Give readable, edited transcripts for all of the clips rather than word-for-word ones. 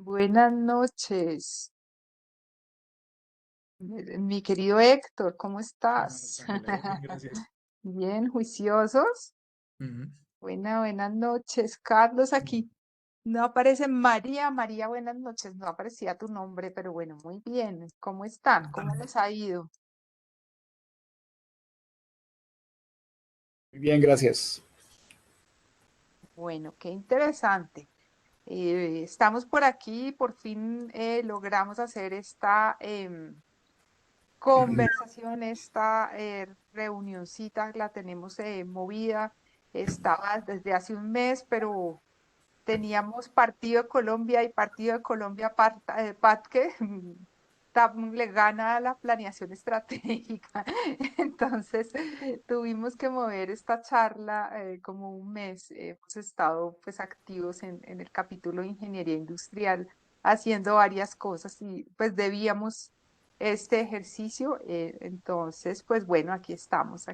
Buenas noches, mi querido Héctor, ¿cómo Buenas, estás? Ángela, bien, gracias. Bien, juiciosos. Ujú. Buenas noches, Carlos, aquí. No aparece María, María, buenas noches. No aparecía tu nombre, pero bueno, muy bien. ¿Cómo están? ¿Cómo les ha ido? Muy bien, gracias. Bueno, qué interesante. Estamos por aquí, por fin logramos hacer esta conversación, esta reunioncita, la tenemos movida. Estaba desde hace un mes, pero teníamos partido de Colombia y partido de Colombia Patque le gana a la planeación estratégica. Entonces tuvimos que mover esta charla como un mes. Hemos estado pues activos en el capítulo de ingeniería industrial haciendo varias cosas y pues debíamos este ejercicio. Entonces pues bueno, aquí estamos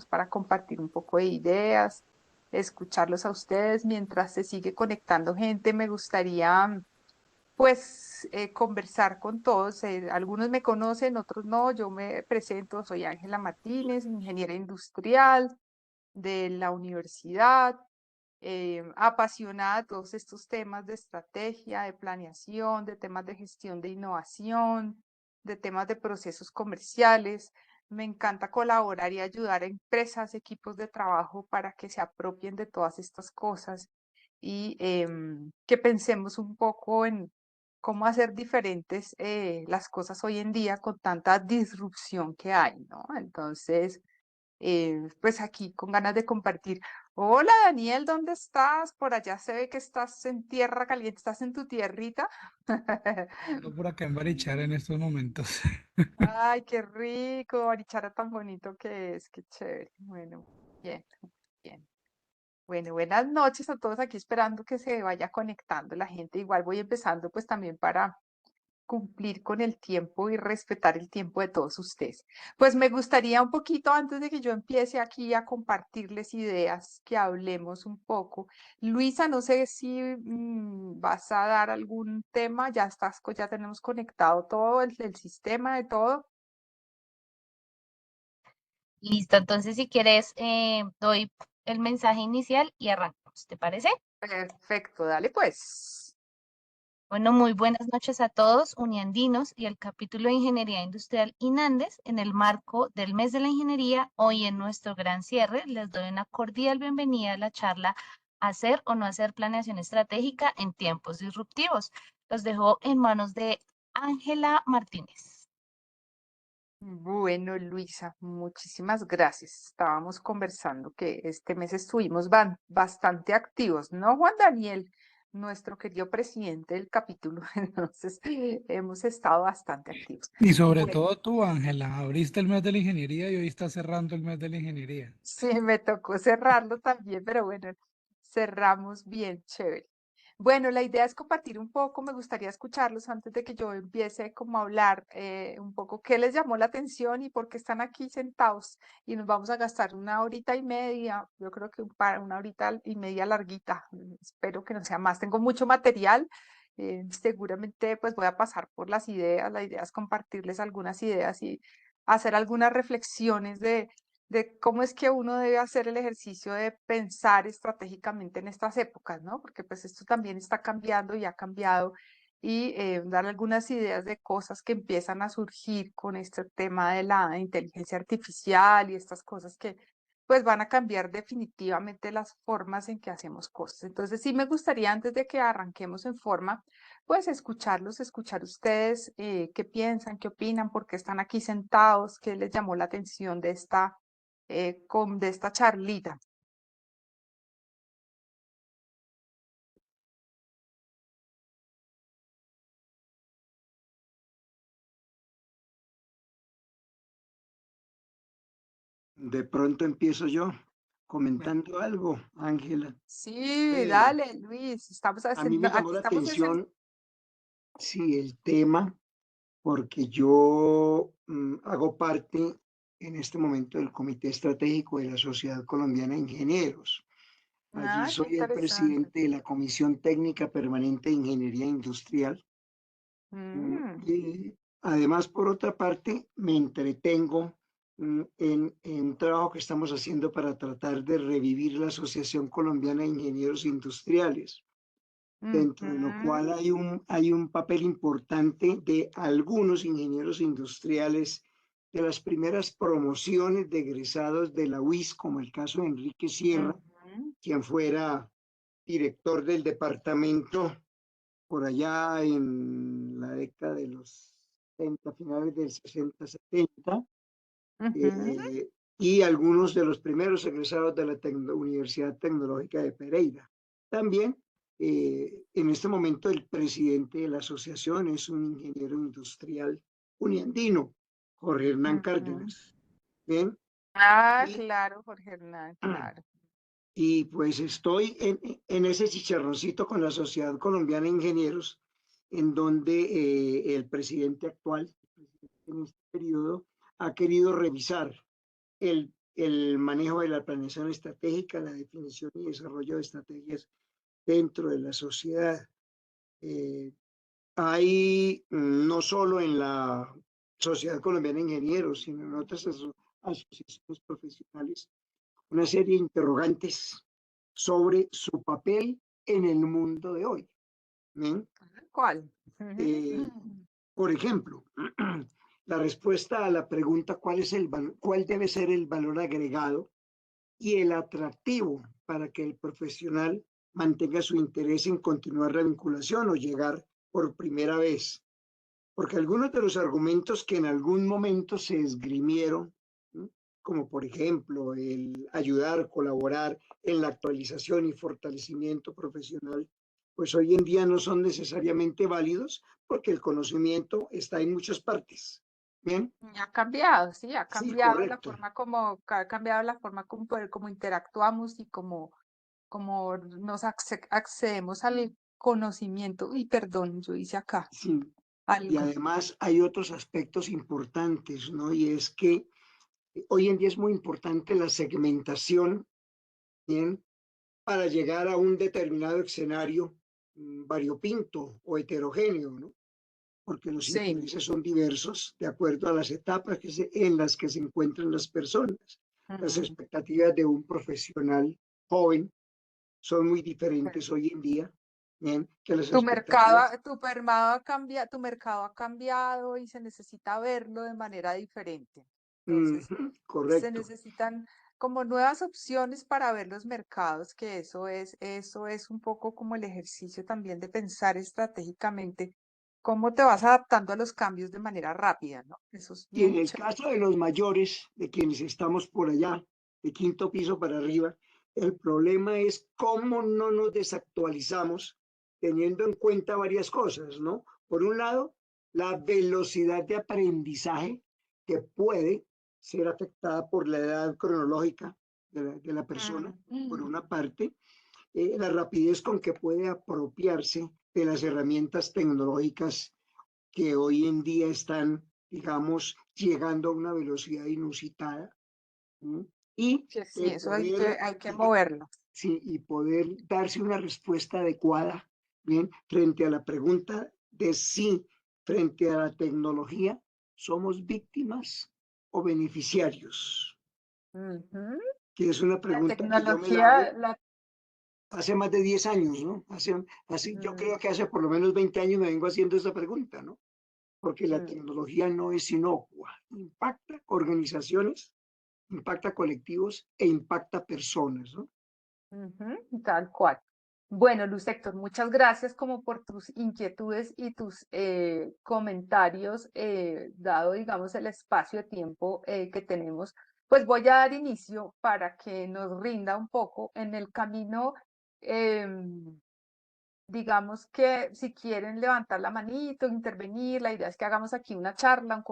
para compartir un poco de ideas, escucharlos a ustedes mientras se sigue conectando gente. Me gustaría pues conversar con todos. Algunos me conocen, otros no. Yo me presento, soy Ángela Martínez, ingeniera industrial de la universidad, apasionada de todos estos temas de estrategia, de planeación, de temas de gestión de innovación, de temas de procesos comerciales. Me encanta colaborar y ayudar a empresas, equipos de trabajo para que se apropien de todas estas cosas y que pensemos un poco en cómo hacer diferentes las cosas hoy en día con tanta disrupción que hay, ¿no? Entonces, pues aquí con ganas de compartir. Hola Daniel, ¿dónde estás? Por allá se ve que estás en tierra caliente, ¿estás en tu tierrita? Ando por acá en Barichara en estos momentos. Ay, qué rico, Barichara tan bonito que es, qué chévere. Bueno, bien, bien. Bueno, buenas noches a todos aquí esperando que se vaya conectando la gente. Igual voy empezando pues también para cumplir con el tiempo y respetar el tiempo de todos ustedes. Pues me gustaría un poquito antes de que yo empiece aquí a compartirles ideas, que hablemos un poco. Luisa, no sé si vas a dar algún tema, ya estás, ya tenemos conectado todo el sistema de todo. Listo, entonces si quieres, doy el mensaje inicial y arrancamos, ¿te parece? Perfecto, dale pues. Bueno, muy buenas noches a todos, uniandinos y el capítulo de Ingeniería Industrial INANDES. En el marco del mes de la ingeniería, hoy en nuestro gran cierre, les doy una cordial bienvenida a la charla Hacer o no hacer planeación estratégica en tiempos disruptivos. Los dejo en manos de Ángela Martínez. Bueno, Luisa, muchísimas gracias. Estábamos conversando que este mes estuvimos bastante activos, ¿no, Juan Daniel? Nuestro querido presidente del capítulo. Entonces, hemos estado bastante activos. Y sobre Bueno, todo tú, Ángela, abriste el mes de la ingeniería y hoy estás cerrando el mes de la ingeniería. sí, me tocó cerrarlo también, pero bueno, cerramos bien, chévere. Bueno, la idea es compartir un poco, me gustaría escucharlos antes de que yo empiece como a hablar un poco qué les llamó la atención y por qué están aquí sentados y nos vamos a gastar una horita y media, yo creo que para una horita y media larguita, espero que no sea más, tengo mucho material, seguramente pues voy a pasar por las ideas, la idea es compartirles algunas ideas y hacer algunas reflexiones de cómo es que uno debe hacer el ejercicio de pensar estratégicamente en estas épocas, ¿no? Porque pues esto también está cambiando y ha cambiado y dar algunas ideas de cosas que empiezan a surgir con este tema de la inteligencia artificial y estas cosas que pues van a cambiar definitivamente las formas en que hacemos cosas. Entonces sí me gustaría antes de que arranquemos en forma, pues escucharlos, escuchar ustedes qué piensan, qué opinan, por qué están aquí sentados, qué les llamó la atención de esta charlita. De pronto empiezo yo Bueno, comentando algo, Ángela. sí, Eh, dale, Luis, estamos a mí haciendo, me llamó aquí la estamos es atención, sí, el tema, porque yo hago parte en este momento del Comité Estratégico de la Sociedad Colombiana de Ingenieros. Allí Qué soy el interesante. presidente de la Comisión Técnica Permanente de Ingeniería Industrial. Mm, Y además, por otra parte, me entretengo en un trabajo que estamos haciendo para tratar de revivir la Asociación Colombiana de Ingenieros Industriales, dentro de lo cual ujú, hay un papel importante de algunos ingenieros industriales de las primeras promociones de egresados de la UIS, como el caso de Enrique Sierra, ujú, quien fuera director del departamento por allá en la década de los 70, finales del 60, 70, ujú, eh, y algunos de los primeros egresados de la Universidad Tecnológica de Pereira. También, en este momento, el presidente de la asociación es un ingeniero industrial uniandino, Jorge Hernán ujú. Cárdenas. Bien, y, Claro, Jorge Hernán, claro. y pues estoy en ese chicharroncito con la Sociedad Colombiana de Ingenieros, en donde el presidente actual, en este periodo, ha querido revisar el manejo de la planeación estratégica, la definición y desarrollo de estrategias dentro de la sociedad. Eh, Hay no solo en la Sociedad Colombiana de Ingenieros, sino en otras asociaciones profesionales, una serie de interrogantes sobre su papel en el mundo de hoy. ¿Bien? ¿Cuál? Eh, por ejemplo, la respuesta a la pregunta cuál debe ser el valor agregado y el atractivo para que el profesional mantenga su interés en continuar la vinculación o llegar por primera vez. Porque algunos de los argumentos que en algún momento se esgrimieron, ¿no? Como por ejemplo el ayudar, colaborar en la actualización y fortalecimiento profesional, pues hoy en día no son necesariamente válidos porque el conocimiento está en muchas partes. Bien, Ha cambiado, sí, ha sí, cambiado la correcto. forma como, ha cambiado la forma como, como interactuamos y como nos accedemos al conocimiento. Y perdón, yo hice acá Sí. Y algo. además hay otros aspectos importantes, ¿no? Y es que hoy en día es muy importante la segmentación, ¿bien? Para llegar a un determinado escenario variopinto o heterogéneo, ¿no? Porque los Sí. intereses son diversos de acuerdo a las etapas en las que se encuentran las personas. Las Mm, expectativas de un profesional joven son muy sí. diferentes hoy en día, ¿bien? Que las Tu mercado, expectativas. tu mercado ha cambiado y se necesita verlo de manera diferente. Entonces, se Correcto. necesitan como nuevas opciones para ver los mercados, que eso es un poco como el ejercicio también de pensar estratégicamente cómo te vas adaptando a los cambios de manera rápida, ¿no? Eso es Y en bien el chévere. caso de los mayores, de quienes estamos por allá, de quinto piso para arriba, el problema es cómo no nos desactualizamos teniendo en cuenta varias cosas, ¿no? Por un lado, la velocidad de aprendizaje que puede ser afectada por la edad cronológica de la persona, por Mm. una parte, la rapidez con que puede apropiarse de las herramientas tecnológicas que hoy en día están, digamos, llegando a una velocidad inusitada, ¿no? Y Sí, sí, eso poder, hay que moverlo. sí, y poder darse una respuesta adecuada, bien, frente a la pregunta de si frente a la tecnología somos víctimas o beneficiarios, Ujú. que es una La pregunta que yo me la tecnología, hago hace más de 10 años, ¿no? Yo mm, creo que hace por lo menos 20 años me vengo haciendo esa pregunta, ¿no? Porque la mm, tecnología no es inocua, impacta organizaciones, impacta colectivos e impacta personas, ¿no? ujú, tal cual. Bueno, Luz Héctor, muchas gracias como por tus inquietudes y tus comentarios, dado, digamos, el espacio de tiempo que tenemos. Pues voy a dar inicio para que nos rinda un poco en el camino. em, Digamos que si quieren levantar la manito, intervenir, la idea es que hagamos aquí una charla,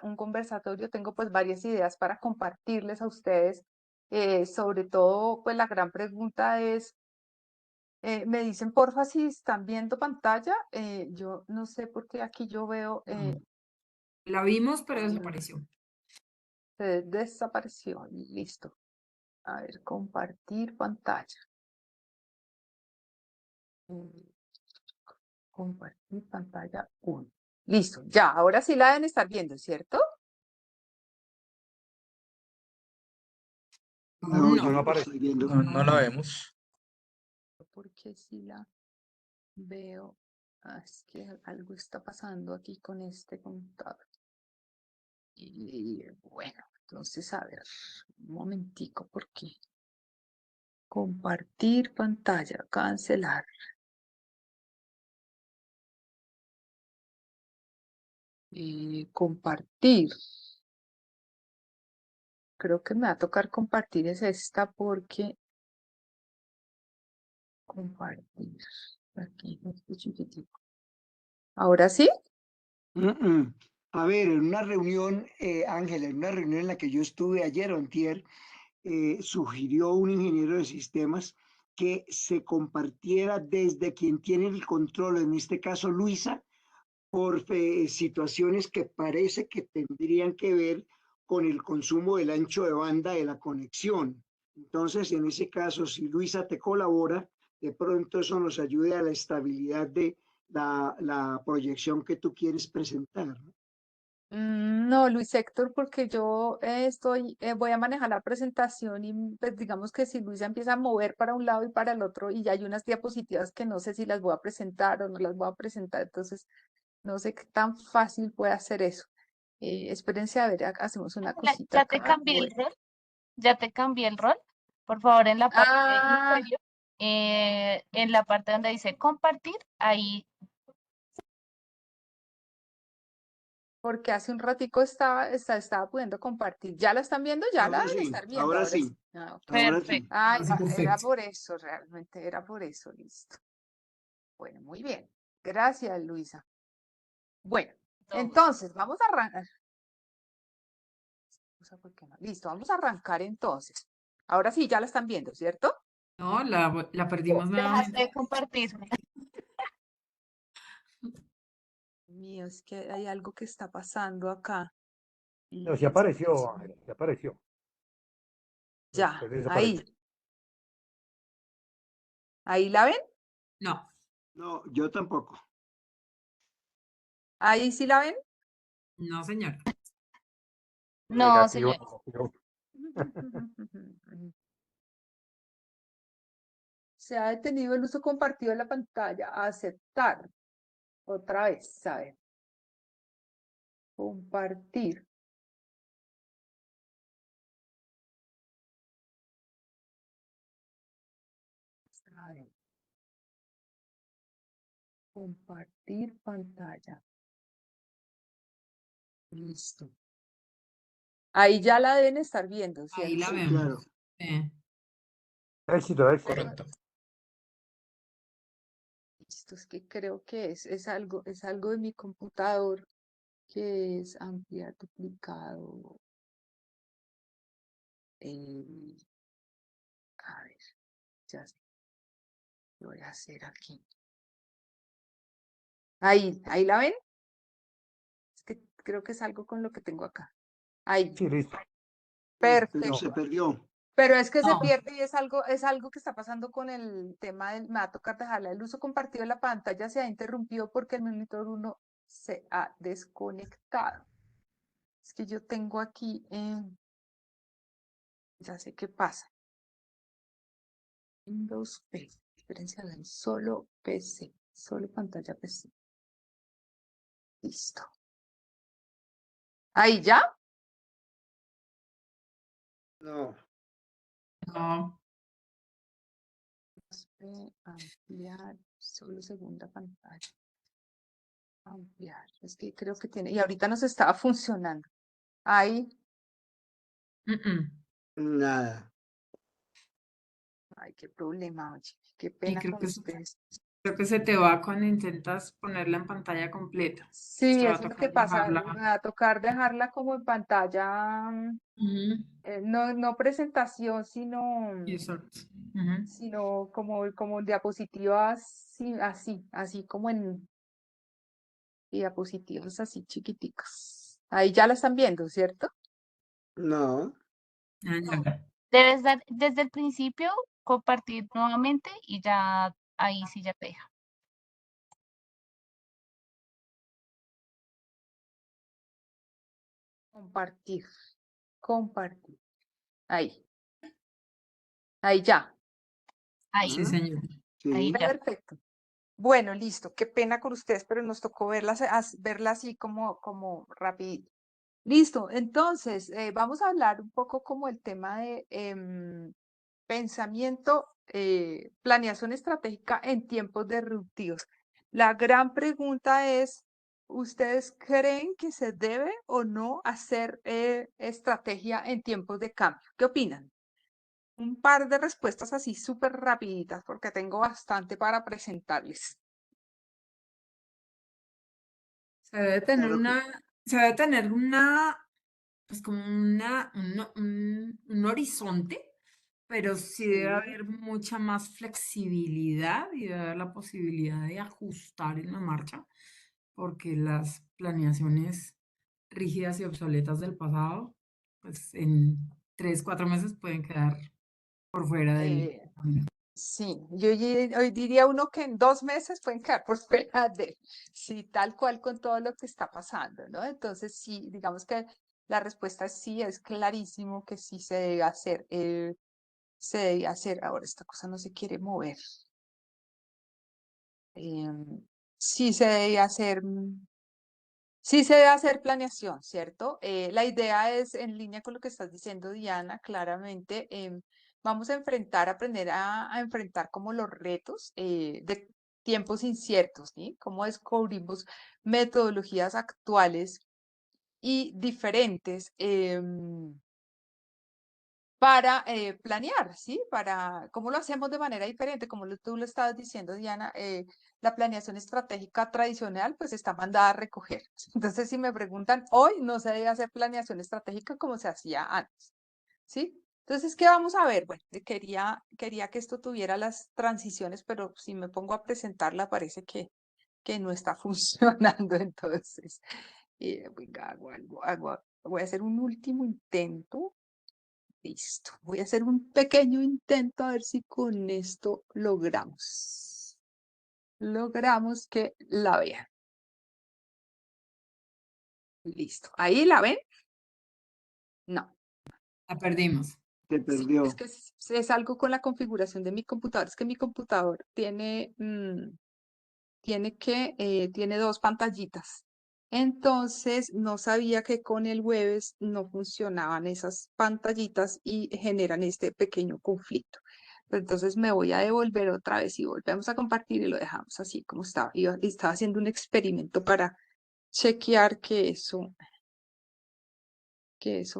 un conversatorio. Tengo pues varias ideas para compartirles a ustedes. Sobre todo, pues la gran pregunta es, me dicen porfa si están viendo pantalla. Yo no sé por qué aquí yo veo, La vimos, pero mm, desapareció. se desapareció. Listo. A ver, compartir pantalla. Compartir pantalla 1. Listo, ya, ahora sí la deben estar viendo, ¿cierto? No, No. yo no la estoy viendo. No la vemos. Porque sí la veo. Es que algo está pasando aquí con este computador. Y bueno, entonces a ver, un momentico, porque compartir pantalla, cancelar. Compartir. Creo que me va a tocar compartir es esta porque compartir. Aquí, este chiquitico. ¿Ahora sí? A ver, en una reunión, Ángela, en una reunión en la que yo estuve ayer o antier, sugirió un ingeniero de sistemas que se compartiera desde quien tiene el control, en este caso Luisa, por situaciones que parece que tendrían que ver con el consumo del ancho de banda de la conexión. Entonces, en ese caso, si Luisa te colabora, de pronto eso nos ayude a la estabilidad de la proyección que tú quieres presentar, ¿no? No, Luis Héctor, porque yo voy a manejar la presentación y pues, digamos que si Luisa empieza a mover para un lado y para el otro y ya hay unas diapositivas que no sé si las voy a presentar o no las voy a presentar, entonces no sé qué tan fácil puede hacer eso. Espérense a ver, hacemos una Ángela, cosita ya te acá. cambié el rol. Ya te cambié el rol. Por favor, en la parte Ah, inferior, en la parte donde dice compartir, ahí. porque hace un ratico estaba pudiendo compartir. ¿Ya la están viendo? Ya la Ahora deben sí, estar viendo. ahora Ahora sí. sí, Ah, ok. ahora sí. Perfecto. Ay, Así era perfecto. por eso, realmente era por eso, listo. Bueno, muy bien. Gracias, Luisa. Bueno, entonces, vamos a arrancar. ¿Por qué no? Listo, vamos a arrancar entonces. Ahora sí, ya la están viendo, ¿cierto? No, la perdimos Dejaste nuevamente. de compartir. Mío, es que hay algo que está pasando acá. No, sí apareció, Ángela, sí apareció. Ya, Después desapareció. ahí la ven, No. No, yo tampoco. ahí sí la ven. No, señor. No, Negativo, señor. negativo. Se ha detenido el uso compartido de la pantalla. Aceptar. Otra vez, ¿saben? Compartir. A ver. Compartir pantalla. Listo. Ahí ya la deben estar viendo, Ahí la ¿cierto? Sí, vemos. claro. Sí. Éxito, éxito. Correcto. Listo, es que creo que es algo de mi computador que es ampliar duplicado. A ver, ya sé. Lo voy a hacer aquí. Ahí la ven. Es que creo que es algo con lo que tengo acá. Ahí, Sí, listo. Pero perfecto. se perdió. Pero es que se No. pierde y es algo que está pasando con el tema del, me va a tocar dejarla. El uso compartido de la pantalla se ha interrumpido porque el monitor 1 se ha desconectado. Es que yo tengo aquí, ya sé qué pasa. Windows P, espérense, hagan solo PC, solo pantalla PC. Listo. Ahí ya. No. No. Ampliar, solo segunda pantalla. Ampliar, es que creo que tiene, y ahorita nos estaba funcionando. Ahí, Nada. ay, qué problema, oye, qué Y pena creo con que, ustedes. creo que se te va cuando intentas ponerla en pantalla completa. Sí, Te va a eso es lo que tocar pasa, me bajarla. va a tocar dejarla como en pantalla, Ujú. no presentación, sino, Exacto. Ujú. sino como diapositivas, sí, así como en diapositivas así chiquiticas. Ahí ya la están viendo, ¿cierto? No. Ah, ya. Debes dar desde el principio, compartir nuevamente y ya Ahí sí ya te deja. Compartir, compartir. Ahí, ahí ya. Ahí, Sí, señor. ahí Sí, ya. Perfecto. Bueno, listo. Qué pena con ustedes, pero nos tocó verla así como rapidito. Listo. Entonces, vamos a hablar un poco como el tema de pensamiento, planeación estratégica en tiempos disruptivos. La gran pregunta es, ¿ustedes creen que se debe o no hacer estrategia en tiempos de cambio? ¿Qué opinan? Un par de respuestas así súper rapiditas porque tengo bastante para presentarles. Se debe tener claro que se debe tener pues como un horizonte, pero sí debe Sí. haber mucha más flexibilidad y debe haber la posibilidad de ajustar en la marcha, porque las planeaciones rígidas y obsoletas del pasado, pues en 3, 4 meses pueden quedar por fuera del eh, camino. sí, hoy diría uno que en 2 meses pueden quedar por fuera de, sí, tal cual con todo lo que está pasando, ¿no? Entonces, sí, digamos que la respuesta es sí, es clarísimo que sí se debe hacer, se debe hacer. Ahora esta cosa no se quiere mover. Sí se debe hacer, sí se debe hacer planeación, ¿cierto? La idea es en línea con lo que estás diciendo, Diana, claramente. Vamos a aprender a enfrentar como los retos de tiempos inciertos, ¿sí? Cómo descubrimos metodologías actuales y diferentes para planear, ¿sí? Para cómo lo hacemos de manera diferente, como tú lo estabas diciendo, Diana, la planeación estratégica tradicional pues está mandada a recoger. Entonces, si me preguntan, hoy no se debe hacer planeación estratégica como se hacía antes, ¿sí? Entonces, ¿qué vamos a ver? Bueno, quería que esto tuviera las transiciones, pero si me pongo a presentarla parece que no está funcionando, entonces, venga, voy a hacer un último intento. Listo. Voy a hacer un pequeño intento a ver si con esto logramos. Logramos que la vean. Listo. ¿Ahí la ven? No. La perdimos. se Sí, es perdió. que es algo con la configuración de mi computador. Es que mi computador tiene dos pantallitas. Entonces, no sabía que con el Webex no funcionaban esas pantallitas y generan este pequeño conflicto. Pero entonces me voy a devolver otra vez y volvemos a compartir y lo dejamos así como estaba. Estaba haciendo un experimento para chequear que eso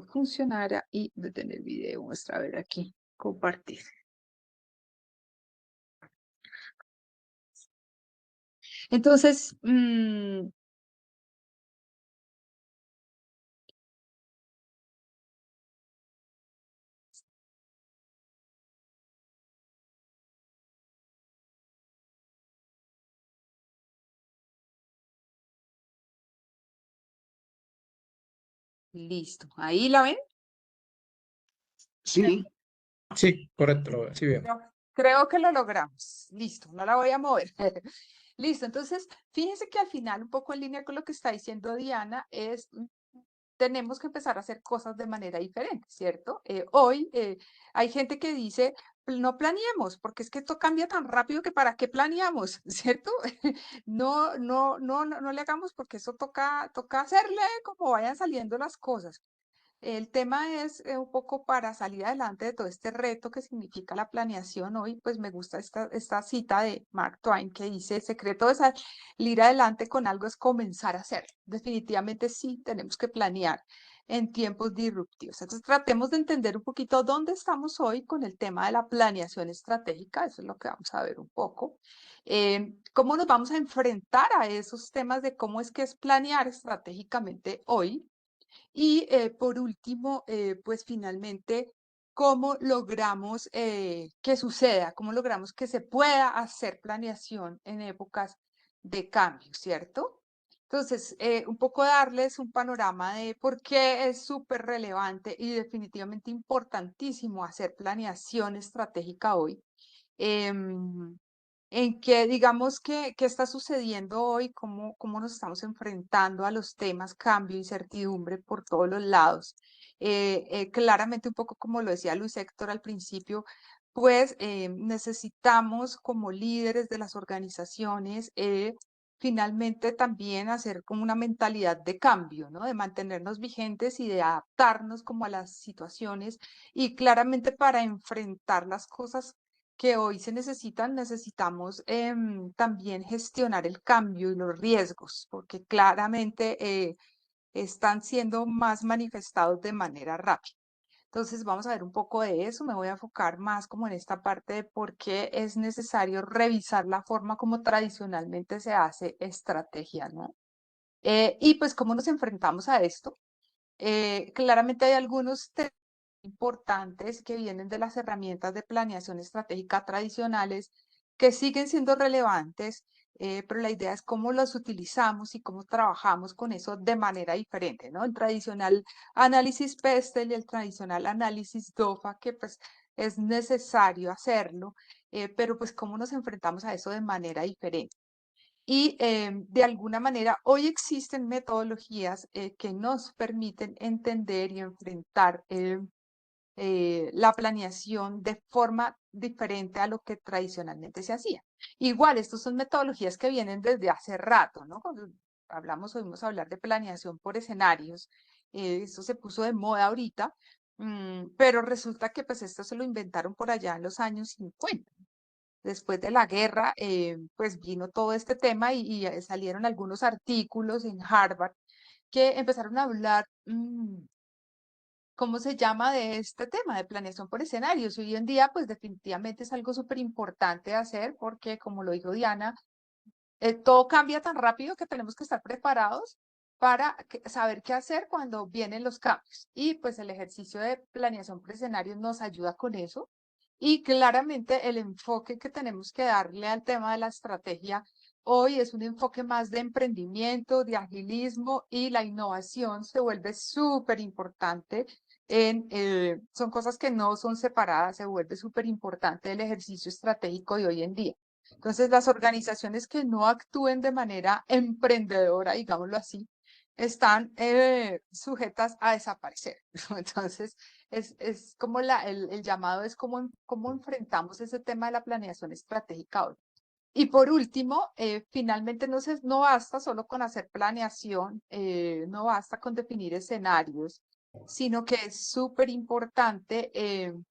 funcionara y detener el video. Muestra a ver aquí, compartir. Entonces, listo. ¿Ahí la ven? Sí, Sí, correcto, sí veo. Creo que lo logramos. Listo, no la voy a mover. Listo, entonces, fíjense que al final, un poco en línea con lo que está diciendo Diana, tenemos que empezar a hacer cosas de manera diferente, ¿cierto? Hoy hay gente que dice, no planeemos, porque es que esto cambia tan rápido que para qué planeamos, ¿cierto? No le hagamos porque eso toca hacerle como vayan saliendo las cosas. El tema es un poco para salir adelante de todo este reto que significa la planeación. Hoy, pues me gusta esta cita de Mark Twain que dice, el secreto de salir adelante con algo es comenzar a hacerlo. Definitivamente sí, tenemos que planear en tiempos disruptivos. Entonces, tratemos de entender un poquito dónde estamos hoy con el tema de la planeación estratégica. Eso es lo que vamos a ver un poco. Cómo nos vamos a enfrentar a esos temas de cómo es que es planear estratégicamente hoy y por último, pues finalmente, ¿cómo logramos que suceda? ¿Cómo logramos que se pueda hacer planeación en épocas de cambio, ¿cierto? Entonces, un poco darles un panorama de por qué es súper relevante y definitivamente importantísimo hacer planeación estratégica hoy. Em, en que digamos que qué está sucediendo hoy, cómo nos estamos enfrentando a los temas cambio, incertidumbre por todos los lados. Claramente, un poco como lo decía Luis Héctor al principio, pues necesitamos como líderes de las organizaciones finalmente también hacer como una mentalidad de cambio, ¿no? De mantenernos vigentes y de adaptarnos como a las situaciones y claramente para enfrentar las cosas que hoy se necesitan, necesitamos también gestionar el cambio y los riesgos, porque claramente están siendo más manifestados de manera rápida. Entonces vamos a ver un poco de eso, me voy a enfocar más como en esta parte de por qué es necesario revisar la forma como tradicionalmente se hace estrategia, ¿no? Y pues cómo nos enfrentamos a esto. Claramente hay algunos temas importantes que vienen de las herramientas de planeación estratégica tradicionales que siguen siendo relevantes, pero la idea es cómo los utilizamos y cómo trabajamos con eso de manera diferente, ¿no? El tradicional análisis PESTEL y el tradicional análisis DOFA, que pues es necesario hacerlo, pero pues cómo nos enfrentamos a eso de manera diferente. Y de alguna manera hoy existen metodologías que nos permiten entender y enfrentar la planeación de forma diferente a lo que tradicionalmente se hacía. Igual, estas son metodologías que vienen desde hace rato, ¿no? Cuando oímos hablar de planeación por escenarios, esto se puso de moda ahorita, pero resulta que pues esto se lo inventaron por allá en los años 50. Después de la guerra, pues vino todo este tema y salieron algunos artículos en Harvard que empezaron a hablar ¿cómo se llama? De este tema de planeación por escenarios. Y hoy en día, pues definitivamente es algo súper importante de hacer porque, como lo dijo Diana, todo cambia tan rápido que tenemos que estar preparados para saber qué hacer cuando vienen los cambios. Y pues el ejercicio de planeación por escenarios nos ayuda con eso. Y claramente el enfoque que tenemos que darle al tema de la estrategia hoy es un enfoque más de emprendimiento, de agilismo y la innovación se vuelve súper importante. Son cosas que no son separadas, se vuelve súper importante el ejercicio estratégico de hoy en día. Entonces, las organizaciones que no actúen de manera emprendedora, digámoslo así, están sujetas a desaparecer. Entonces, es como el llamado es cómo enfrentamos ese tema de la planeación estratégica hoy. Y por último, finalmente no basta solo con hacer planeación, no basta con definir escenarios, sino que es súper importante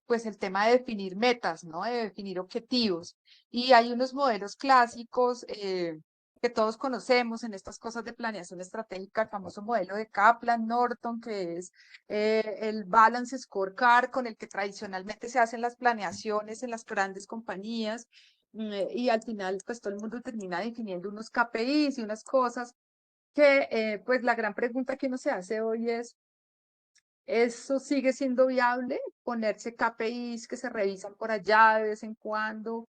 pues el tema de definir metas, ¿no? De definir objetivos. Y hay unos modelos clásicos que todos conocemos en estas cosas de planeación estratégica, el famoso modelo de Kaplan-Norton, que es el Balance Scorecard con el que tradicionalmente se hacen las planeaciones en las grandes compañías. Y al final, pues todo el mundo termina definiendo unos KPIs y unas cosas que, pues la gran pregunta que uno se hace hoy es, ¿eso sigue siendo viable? Ponerse KPIs que se revisan por allá de vez en cuando.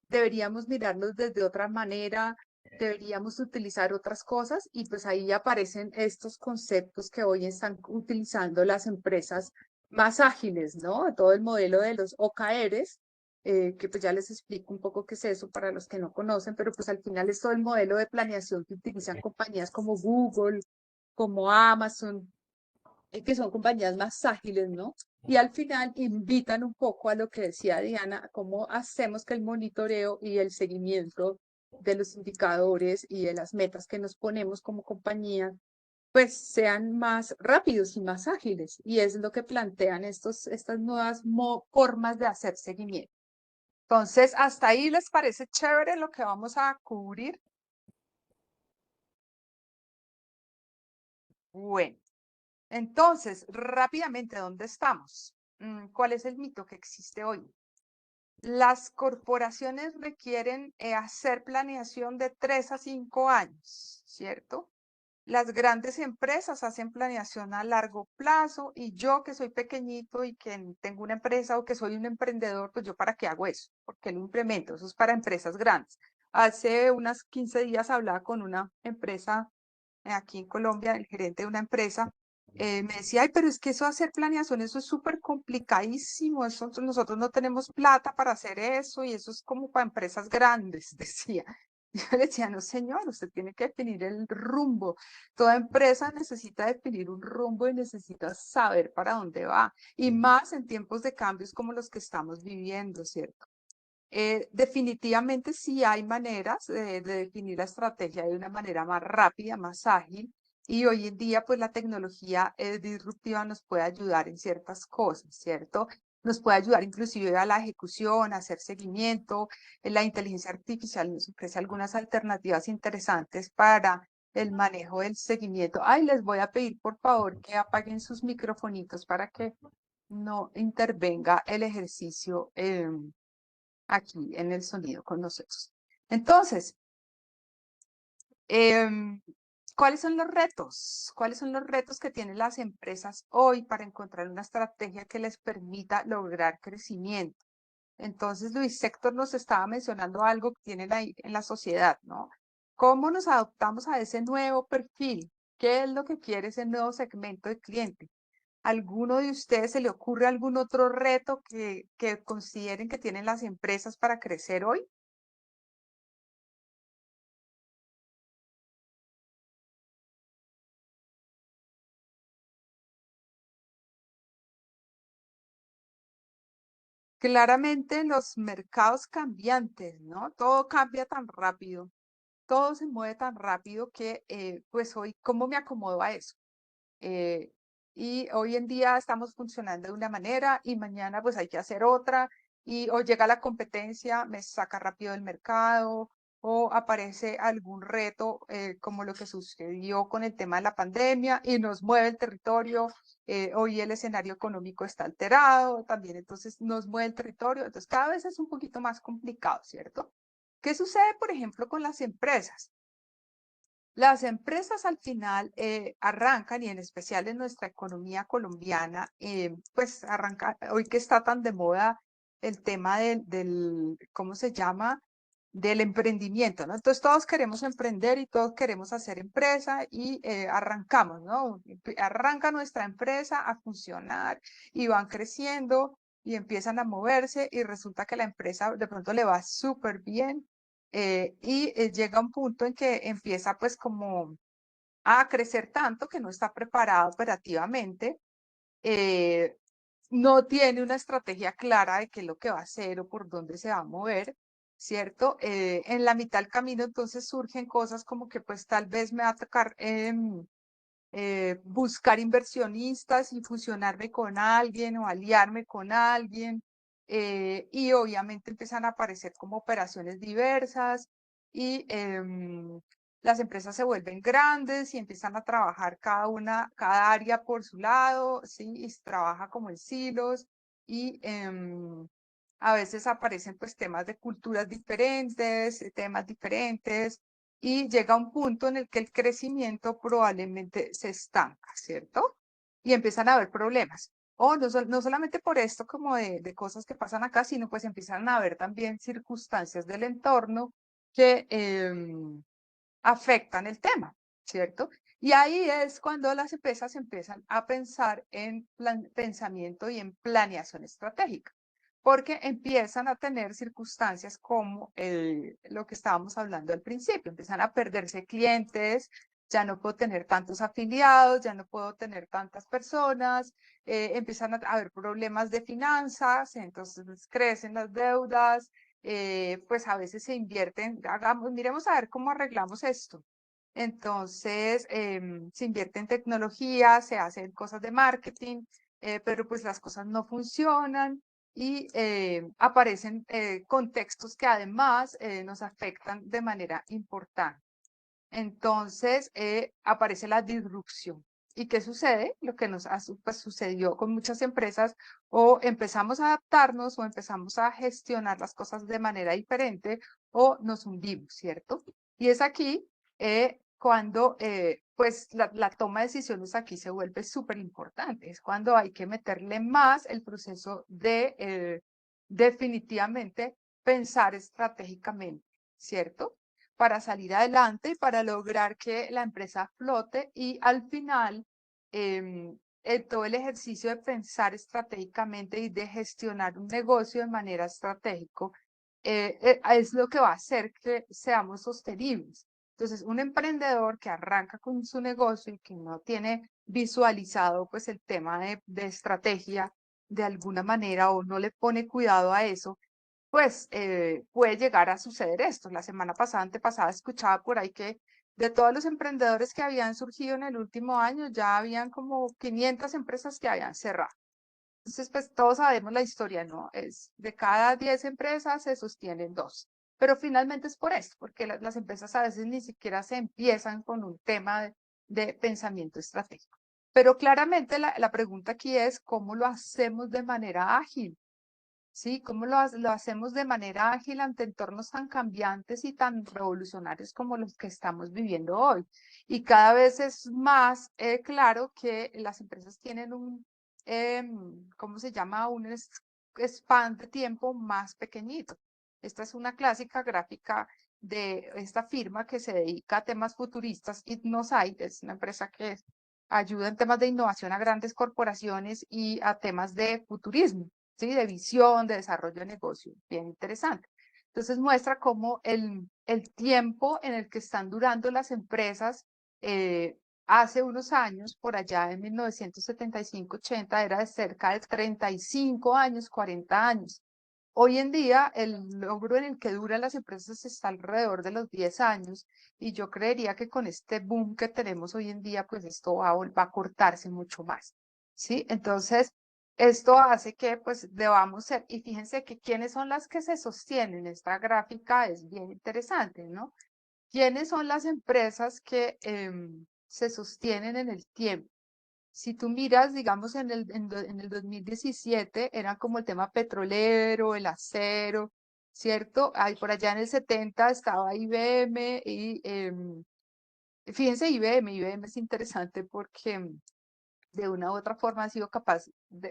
Deberíamos mirarlos desde otra manera, deberíamos utilizar otras cosas y pues ahí aparecen estos conceptos que hoy están utilizando las empresas más ágiles, ¿no? Todo el modelo de los OKRs, que pues ya les explico un poco qué es eso para los que no conocen, pero pues al final es todo el modelo de planeación que utilizan compañías como Google, como Amazon, que son compañías más ágiles, ¿no? Y al final invitan un poco a lo que decía Diana, cómo hacemos que el monitoreo y el seguimiento de los indicadores y de las metas que nos ponemos como compañía, pues sean más rápidos y más ágiles. Y es lo que plantean estas nuevas formas de hacer seguimiento. Entonces, ¿hasta ahí les parece chévere lo que vamos a cubrir? Bueno. Entonces, rápidamente, ¿dónde estamos? ¿Cuál es el mito que existe hoy? Las corporaciones requieren hacer planeación de 3 a 5 años, ¿cierto? Las grandes empresas hacen planeación a largo plazo y yo que soy pequeñito y que tengo una empresa o que soy un emprendedor, pues yo para qué hago eso, porque lo implemento, eso es para empresas grandes. Hace unas 15 días hablaba con una empresa aquí en Colombia, el gerente de una empresa, me decía, ay, pero es que eso hacer planeación, eso es súper complicadísimo, eso, nosotros no tenemos plata para hacer eso y eso es como para empresas grandes, decía. Yo le decía, no señor, usted tiene que definir el rumbo. Toda empresa necesita definir un rumbo y necesita saber para dónde va. Y más en tiempos de cambios como los que estamos viviendo, ¿cierto? Definitivamente sí hay maneras de definir la estrategia de una manera más rápida, más ágil, y hoy en día pues la tecnología disruptiva nos puede ayudar en ciertas cosas, ¿cierto? Nos puede ayudar inclusive a la ejecución, a hacer seguimiento. La inteligencia artificial nos ofrece algunas alternativas interesantes para el manejo del seguimiento. Ay, les voy a pedir por favor que apaguen sus microfonitos para que no intervenga el ejercicio aquí en el sonido con nosotros. Entonces, ¿cuáles son los retos? ¿Cuáles son los retos que tienen las empresas hoy para encontrar una estrategia que les permita lograr crecimiento? Entonces, Luis Héctor nos estaba mencionando algo que tienen ahí en la sociedad, ¿no? ¿Cómo nos adaptamos a ese nuevo perfil? ¿Qué es lo que quiere ese nuevo segmento de cliente? ¿Alguno de ustedes se le ocurre algún otro reto que consideren que tienen las empresas para crecer hoy? Claramente los mercados cambiantes, ¿no? Todo cambia tan rápido, todo se mueve tan rápido que pues hoy, ¿cómo me acomodo a eso? Eh, y hoy en día estamos funcionando de una manera y mañana pues hay que hacer otra y o llega la competencia, me saca rápido del mercado o aparece algún reto como lo que sucedió con el tema de la pandemia y nos mueve el territorio. Hoy el escenario económico está alterado también, entonces nos mueve el territorio, entonces cada vez es un poquito más complicado, ¿cierto? ¿Qué sucede, por ejemplo, con las empresas? Las empresas al final arrancan, y en especial en nuestra economía colombiana, pues arranca, hoy que está tan de moda el tema ¿cómo se llama? Del emprendimiento, ¿no? Entonces todos queremos emprender y todos queremos hacer empresa y arrancamos, ¿no? Arranca nuestra empresa a funcionar y van creciendo y empiezan a moverse y resulta que la empresa de pronto le va súper bien y llega un punto en que empieza pues como a crecer tanto que no está preparado operativamente, eh, no tiene una estrategia clara de qué es lo que va a hacer o por dónde se va a mover, ¿cierto? En la mitad del camino entonces surgen cosas como que pues tal vez me va a tocar buscar inversionistas y fusionarme con alguien o aliarme con alguien. Y obviamente empiezan a aparecer como operaciones diversas y las empresas se vuelven grandes y empiezan a trabajar cada área por su lado, ¿sí? Y se trabaja como en silos y a veces aparecen pues temas de culturas diferentes, temas diferentes, y llega un punto en el que el crecimiento probablemente se estanca, ¿cierto? Y empiezan a haber problemas. O no solamente por esto como de cosas que pasan acá, sino pues empiezan a haber también circunstancias del entorno que afectan el tema, ¿cierto? Y ahí es cuando las empresas empiezan a pensar en pensamiento y en planeación estratégica, porque empiezan a tener circunstancias como lo que estábamos hablando al principio, empiezan a perderse clientes, ya no puedo tener tantos afiliados, ya no puedo tener tantas personas, empiezan a haber problemas de finanzas, entonces crecen las deudas, pues a veces se invierten, miremos a ver cómo arreglamos esto. Entonces, se invierte en tecnología, se hacen cosas de marketing, pero pues las cosas no funcionan y aparecen contextos que además nos afectan de manera importante. Entonces, aparece la disrupción. ¿Y qué sucede? Lo que nos pues, sucedió con muchas empresas, o empezamos a adaptarnos o empezamos a gestionar las cosas de manera diferente o nos hundimos, ¿cierto? Y es aquí cuando pues la toma de decisiones aquí se vuelve súper importante. Es cuando hay que meterle más el proceso de definitivamente pensar estratégicamente, ¿cierto? Para salir adelante y para lograr que la empresa flote y al final en todo el ejercicio de pensar estratégicamente y de gestionar un negocio de manera estratégica, es lo que va a hacer que seamos sostenibles. Entonces, un emprendedor que arranca con su negocio y que no tiene visualizado pues el tema de estrategia de alguna manera o no le pone cuidado a eso, pues puede llegar a suceder esto. La semana pasada, antepasada, escuchaba por ahí que de todos los emprendedores que habían surgido en el último año, ya habían como 500 empresas que habían cerrado. Entonces, pues todos sabemos la historia, ¿no? Es de cada 10 empresas se sostienen 2. Pero finalmente es por esto, porque las empresas a veces ni siquiera se empiezan con un tema de pensamiento estratégico. Pero claramente la pregunta aquí es, ¿cómo lo hacemos de manera ágil? ¿Sí? ¿Cómo lo hacemos de manera ágil ante entornos tan cambiantes y tan revolucionarios como los que estamos viviendo hoy? Y cada vez es más claro que las empresas tienen un, ¿cómo se llama? Un span de tiempo más pequeñito. Esta es una clásica gráfica de esta firma que se dedica a temas futuristas, Insight, es una empresa que ayuda en temas de innovación a grandes corporaciones y a temas de futurismo. ¿Sí? De visión, de desarrollo de negocio, bien interesante. Entonces muestra cómo el tiempo en el que están durando las empresas hace unos años, por allá en 1975-80, era de cerca de 35 años, 40 años. Hoy en día el logro en el que duran las empresas está alrededor de los 10 años y yo creería que con este boom que tenemos hoy en día, pues esto va a cortarse mucho más. ¿Sí? Entonces, esto hace que pues debamos ser, y fíjense que quiénes son las que se sostienen, esta gráfica es bien interesante, ¿no? ¿Quiénes son las empresas que se sostienen en el tiempo? Si tú miras, digamos, en el 2017, eran como el tema petrolero, el acero, ¿cierto? Ahí por allá en el 70 estaba IBM y fíjense IBM es interesante porque de una u otra forma ha sido capaz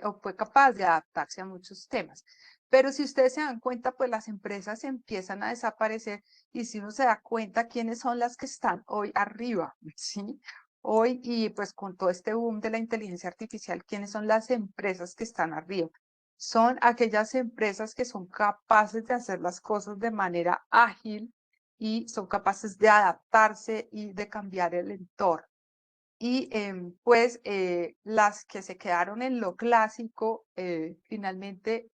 o fue capaz de adaptarse a muchos temas. Pero si ustedes se dan cuenta, pues las empresas empiezan a desaparecer y si uno se da cuenta quiénes son las que están hoy arriba, ¿sí? Hoy y pues con todo este boom de la inteligencia artificial, ¿quiénes son las empresas que están arriba? Son aquellas empresas que son capaces de hacer las cosas de manera ágil y son capaces de adaptarse y de cambiar el entorno y pues las que se quedaron en lo clásico finalmente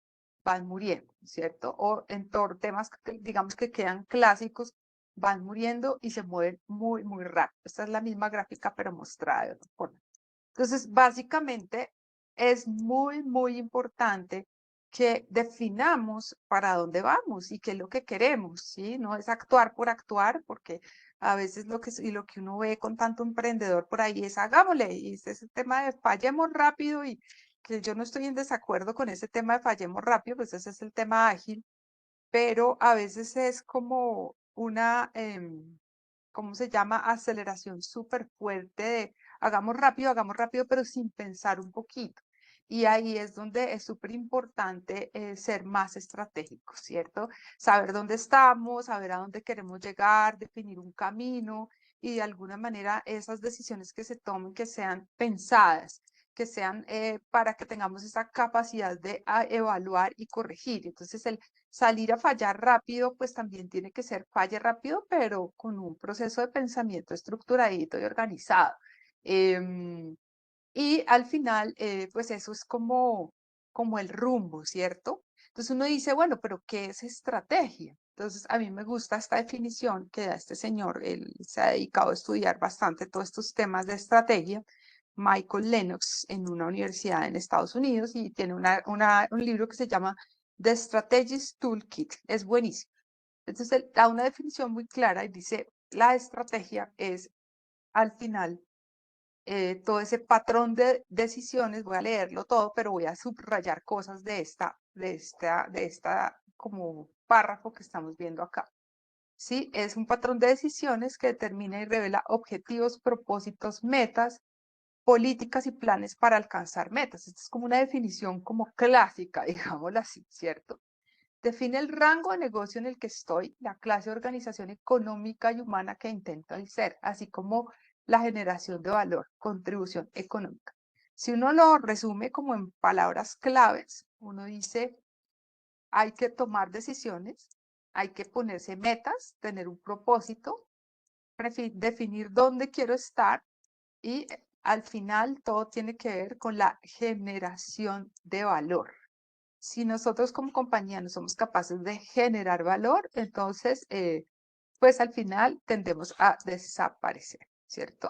van muriendo, ¿cierto? O en temas que, digamos que quedan clásicos, van muriendo y se mueven muy, muy rápido. Esta es la misma gráfica pero mostrada de otra forma. Entonces, básicamente es muy, muy importante que definamos para dónde vamos y qué es lo que queremos, ¿sí? No es actuar por actuar, porque a veces lo que uno ve con tanto emprendedor por ahí es hagámosle, y ese es el tema de fallemos rápido y que yo no estoy en desacuerdo con ese tema de fallemos rápido, pues ese es el tema ágil, pero a veces es como una, ¿cómo se llama? Aceleración súper fuerte de hagamos rápido, pero sin pensar un poquito. Y ahí es donde es súper importante ser más estratégico, ¿cierto? Saber dónde estamos, saber a dónde queremos llegar, definir un camino y de alguna manera esas decisiones que se tomen que sean pensadas, que sean para que tengamos esa capacidad de evaluar y corregir. Entonces, el salir a fallar rápido, pues también tiene que ser falle rápido, pero con un proceso de pensamiento estructuradito y organizado. Y al final, pues eso es como el rumbo, ¿cierto? Entonces uno dice, bueno, pero ¿qué es estrategia? Entonces a mí me gusta esta definición que da este señor, él se ha dedicado a estudiar bastante todos estos temas de estrategia, Michael Lennox, en una universidad en Estados Unidos y tiene un libro que se llama The Strategist Toolkit, es buenísimo. Entonces él da una definición muy clara y dice, la estrategia es al final todo ese patrón de decisiones, voy a leerlo todo, pero voy a subrayar cosas de esta como párrafo que estamos viendo acá. ¿Sí? Es un patrón de decisiones que determina y revela objetivos, propósitos, metas, políticas y planes para alcanzar metas. Esta es como una definición como clásica, digámoslo así, ¿cierto? Define el rango de negocio en el que estoy, la clase de organización económica y humana que intento ser, así como la generación de valor, contribución económica. Si uno lo resume como en palabras claves, uno dice, hay que tomar decisiones, hay que ponerse metas, tener un propósito, definir dónde quiero estar y al final todo tiene que ver con la generación de valor. Si nosotros como compañía no somos capaces de generar valor, entonces, pues al final tendemos a desaparecer, ¿cierto?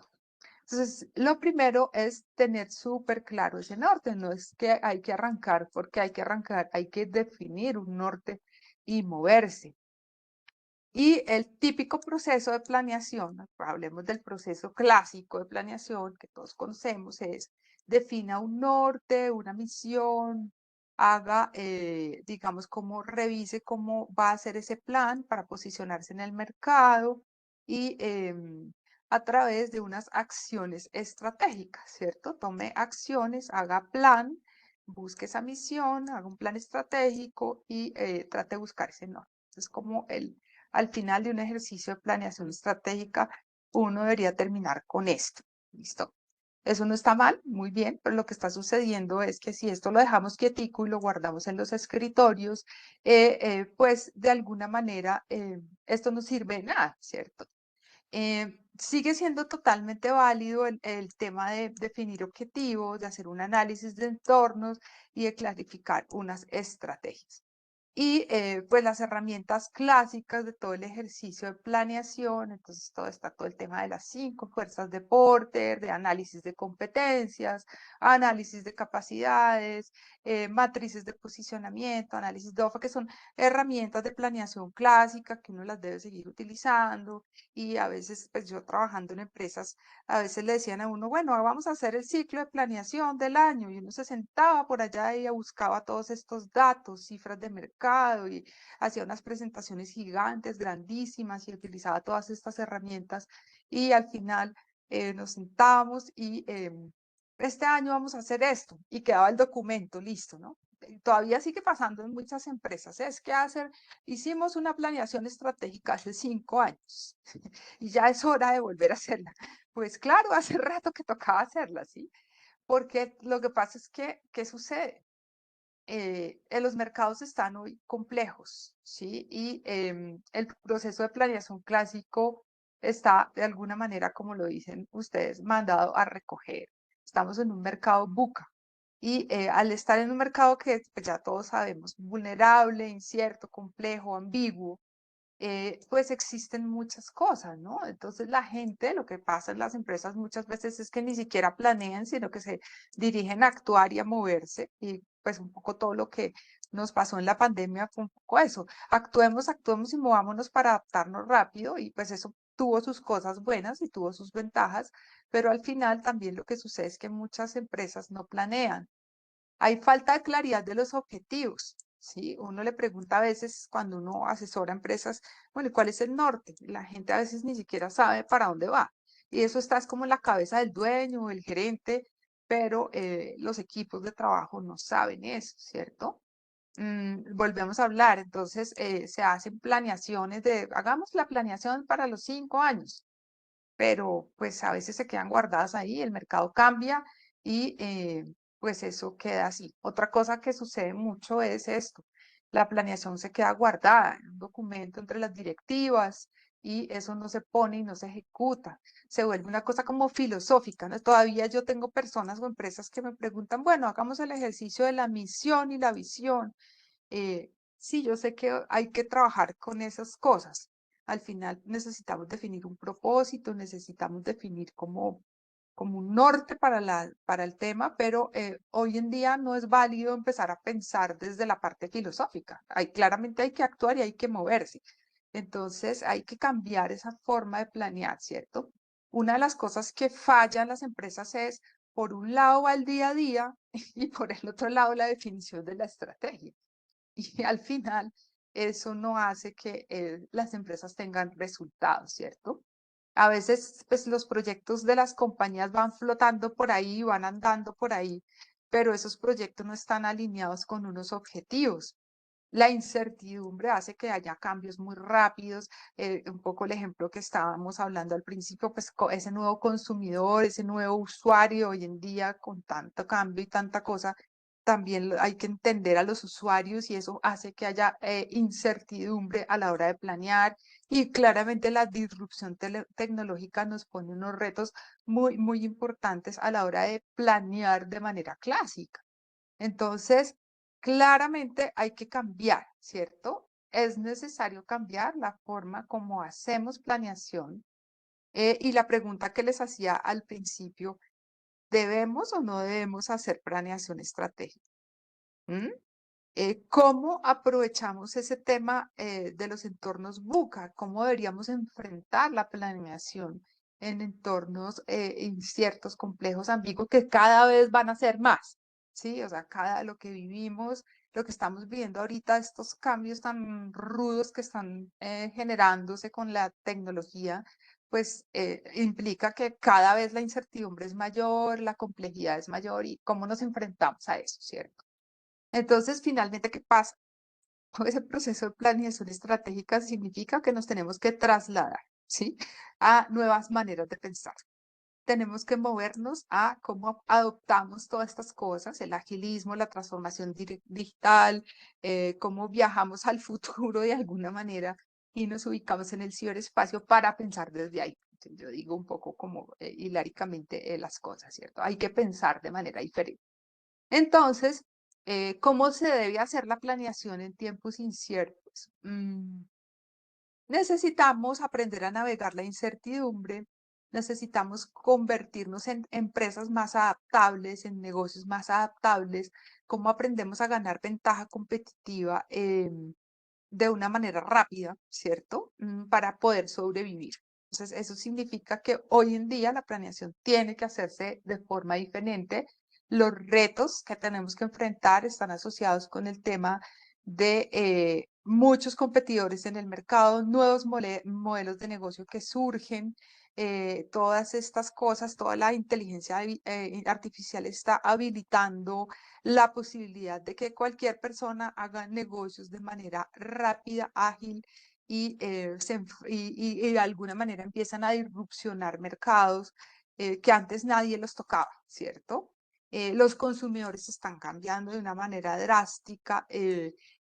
Entonces, lo primero es tener súper claro ese norte, no es que hay que arrancar porque hay que arrancar, hay que definir un norte y moverse. Y el típico proceso de planeación, hablemos del proceso clásico de planeación que todos conocemos, es defina un norte, una misión, haga, digamos, cómo revise cómo va a ser ese plan para posicionarse en el mercado y a través de unas acciones estratégicas, ¿cierto? Tome acciones, haga plan, busque esa misión, haga un plan estratégico y trate de buscar ese norte. Es como al final de un ejercicio de planeación estratégica, uno debería terminar con esto. ¿Listo? Eso no está mal, muy bien, pero lo que está sucediendo es que si esto lo dejamos quietico y lo guardamos en los escritorios, pues de alguna manera esto no sirve de nada, ¿cierto? Sigue siendo totalmente válido el tema de definir objetivos, de hacer un análisis de entornos y de clarificar unas estrategias. Y pues las herramientas clásicas de todo el ejercicio de planeación, entonces todo el tema de las 5 fuerzas de Porter, de análisis de competencias, análisis de capacidades, matrices de posicionamiento, análisis de OFA, que son herramientas de planeación clásica que uno las debe seguir utilizando. Y a veces, pues yo trabajando en empresas, a veces le decían a uno, bueno, vamos a hacer el ciclo de planeación del año, y uno se sentaba por allá y buscaba todos estos datos, cifras de mercado, y hacía unas presentaciones gigantes, grandísimas, y utilizaba todas estas herramientas, y al final nos sentábamos y este año vamos a hacer esto, y quedaba el documento listo, ¿no? Todavía sigue pasando en muchas empresas, es que hicimos una planeación estratégica hace 5 años, y ya es hora de volver a hacerla. Pues claro, hace rato que tocaba hacerla, ¿sí? Porque lo que pasa es que, ¿qué sucede? Los mercados están hoy complejos, ¿sí? Y el proceso de planeación clásico está, de alguna manera, como lo dicen ustedes, mandado a recoger. Estamos en un mercado buca. Y al estar en un mercado que pues, ya todos sabemos, vulnerable, incierto, complejo, ambiguo, pues existen muchas cosas, ¿no? Entonces la gente, lo que pasa en las empresas muchas veces es que ni siquiera planean, sino que se dirigen a actuar y a moverse, y pues un poco todo lo que nos pasó en la pandemia fue un poco eso, actuemos y movámonos para adaptarnos rápido, y pues eso tuvo sus cosas buenas y tuvo sus ventajas, pero al final también lo que sucede es que muchas empresas no planean. Hay falta de claridad de los objetivos, ¿sí? Uno le pregunta a veces cuando uno asesora empresas, bueno, ¿y cuál es el norte? La gente a veces ni siquiera sabe para dónde va. Y eso está es como en la cabeza del dueño o el gerente, pero los equipos de trabajo no saben eso, ¿cierto? Volvemos a hablar, entonces se hacen planeaciones hagamos la planeación para los 5 años, pero pues a veces se quedan guardadas ahí, el mercado cambia y pues eso queda así. Otra cosa que sucede mucho es esto, la planeación se queda guardada en un documento entre las directivas y eso no se pone y no se ejecuta, se vuelve una cosa como filosófica, ¿no? Todavía yo tengo personas o empresas que me preguntan, bueno, hagamos el ejercicio de la misión y la visión. Sí, yo sé que hay que trabajar con esas cosas. Al final necesitamos definir un propósito, necesitamos definir como un norte para el tema, pero hoy en día no es válido empezar a pensar desde la parte filosófica. Claramente hay que actuar y hay que moverse. Entonces hay que cambiar esa forma de planear, ¿cierto? Una de las cosas que fallan las empresas es, por un lado va el día a día y por el otro lado la definición de la estrategia. Y al final eso no hace que las empresas tengan resultados, ¿cierto? A veces, pues los proyectos de las compañías van flotando por ahí, van andando por ahí, pero esos proyectos no están alineados con unos objetivos. La incertidumbre hace que haya cambios muy rápidos. Un poco el ejemplo que estábamos hablando al principio, pues ese nuevo consumidor, ese nuevo usuario hoy en día con tanto cambio y tanta cosa, también hay que entender a los usuarios y eso hace que haya incertidumbre a la hora de planear y claramente la disrupción tecnológica nos pone unos retos muy, muy importantes a la hora de planear de manera clásica. Entonces, claramente hay que cambiar, ¿cierto? Es necesario cambiar la forma como hacemos planeación. Y la pregunta que les hacía al principio, ¿debemos o no debemos hacer planeación estratégica? ¿Mm? ¿Cómo aprovechamos ese tema de los entornos VUCA? ¿Cómo deberíamos enfrentar la planeación en entornos inciertos, complejos, ambiguos, que cada vez van a ser más? ¿Sí? O sea, cada lo que vivimos, lo que estamos viviendo ahorita, estos cambios tan rudos que están generándose con la tecnología, pues implica que cada vez la incertidumbre es mayor, la complejidad es mayor y cómo nos enfrentamos a eso, ¿cierto? Entonces, finalmente, ¿qué pasa? Todo ese proceso de planeación estratégica significa que nos tenemos que trasladar, ¿sí? A nuevas maneras de pensar. Tenemos que movernos a cómo adoptamos todas estas cosas, el agilismo, la transformación digital, cómo viajamos al futuro de alguna manera y nos ubicamos en el ciberespacio para pensar desde ahí. Entonces, yo digo un poco como hiláricamente las cosas, ¿cierto? Hay que pensar de manera diferente. Entonces, ¿cómo se debe hacer la planeación en tiempos inciertos? Necesitamos aprender a navegar la incertidumbre, necesitamos convertirnos en empresas más adaptables, en negocios más adaptables, cómo aprendemos a ganar ventaja competitiva de una manera rápida, ¿cierto? Para poder sobrevivir. Entonces, eso significa que hoy en día la planeación tiene que hacerse de forma diferente. Los retos que tenemos que enfrentar están asociados con el tema de muchos competidores en el mercado, nuevos modelos de negocio que surgen, todas estas cosas, toda la inteligencia artificial está habilitando la posibilidad de que cualquier persona haga negocios de manera rápida, ágil y, y de alguna manera empiezan a disrupcionar mercados que antes nadie los tocaba, ¿cierto? Los consumidores están cambiando de una manera drástica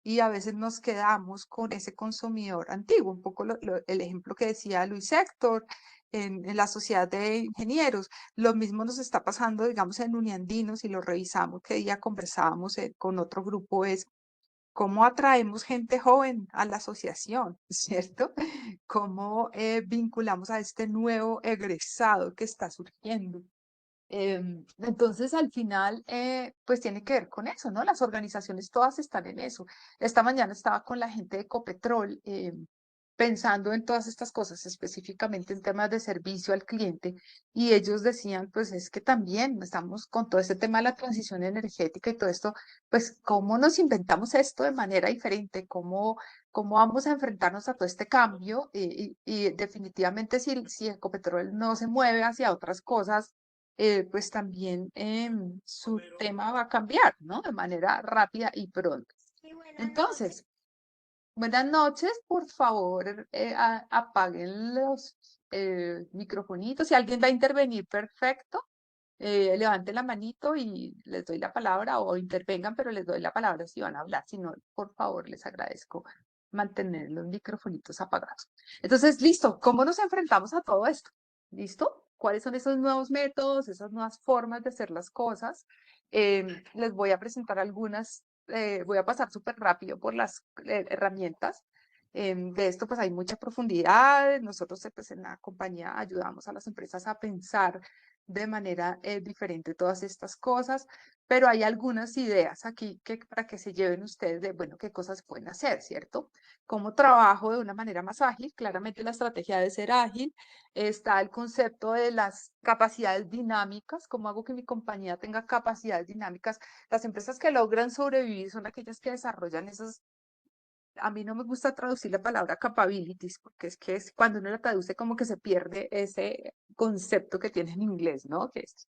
y a veces nos quedamos con ese consumidor antiguo, un poco el ejemplo que decía Luis Héctor en la sociedad de ingenieros. Lo mismo nos está pasando, digamos, en Uniandinos, y lo revisamos, que día conversábamos con otro grupo, es cómo atraemos gente joven a la asociación, ¿cierto? Cómo vinculamos a este nuevo egresado que está surgiendo. Entonces, al final, pues tiene que ver con eso, ¿no? Las organizaciones todas están en eso. Esta mañana estaba con la gente de Ecopetrol pensando en todas estas cosas, específicamente en temas de servicio al cliente, y ellos decían, pues es que también estamos con todo este tema de la transición energética y todo esto, pues cómo nos inventamos esto de manera diferente, cómo vamos a enfrentarnos a todo este cambio, y definitivamente si Ecopetrol no se mueve hacia otras cosas, pues también su tema va a cambiar, ¿no? De manera rápida y pronto. Entonces, buenas noches, por favor, apaguen los microfonitos. Si alguien va a intervenir, perfecto. Levanten la manito y les doy la palabra o intervengan, pero les doy la palabra si van a hablar. Si no, por favor, les agradezco mantener los microfonitos apagados. Entonces, listo. ¿Cómo nos enfrentamos a todo esto? ¿Listo? ¿Cuáles son esos nuevos métodos, esas nuevas formas de hacer las cosas? Les voy a presentar algunas, voy a pasar súper rápido por las herramientas. De esto pues hay mucha profundidad. Nosotros pues, en la compañía ayudamos a las empresas a pensar de manera diferente todas estas cosas, pero hay algunas ideas aquí que para que se lleven ustedes de, bueno, qué cosas pueden hacer, ¿cierto? Cómo trabajo de una manera más ágil. Claramente la estrategia debe ser ágil. Está el concepto de las capacidades dinámicas, cómo hago que mi compañía tenga capacidades dinámicas. Las empresas que logran sobrevivir son aquellas que desarrollan esas. A mí no me gusta traducir la palabra capabilities, porque es que cuando uno la traduce como que se pierde ese concepto que tiene en inglés, ¿no? Que es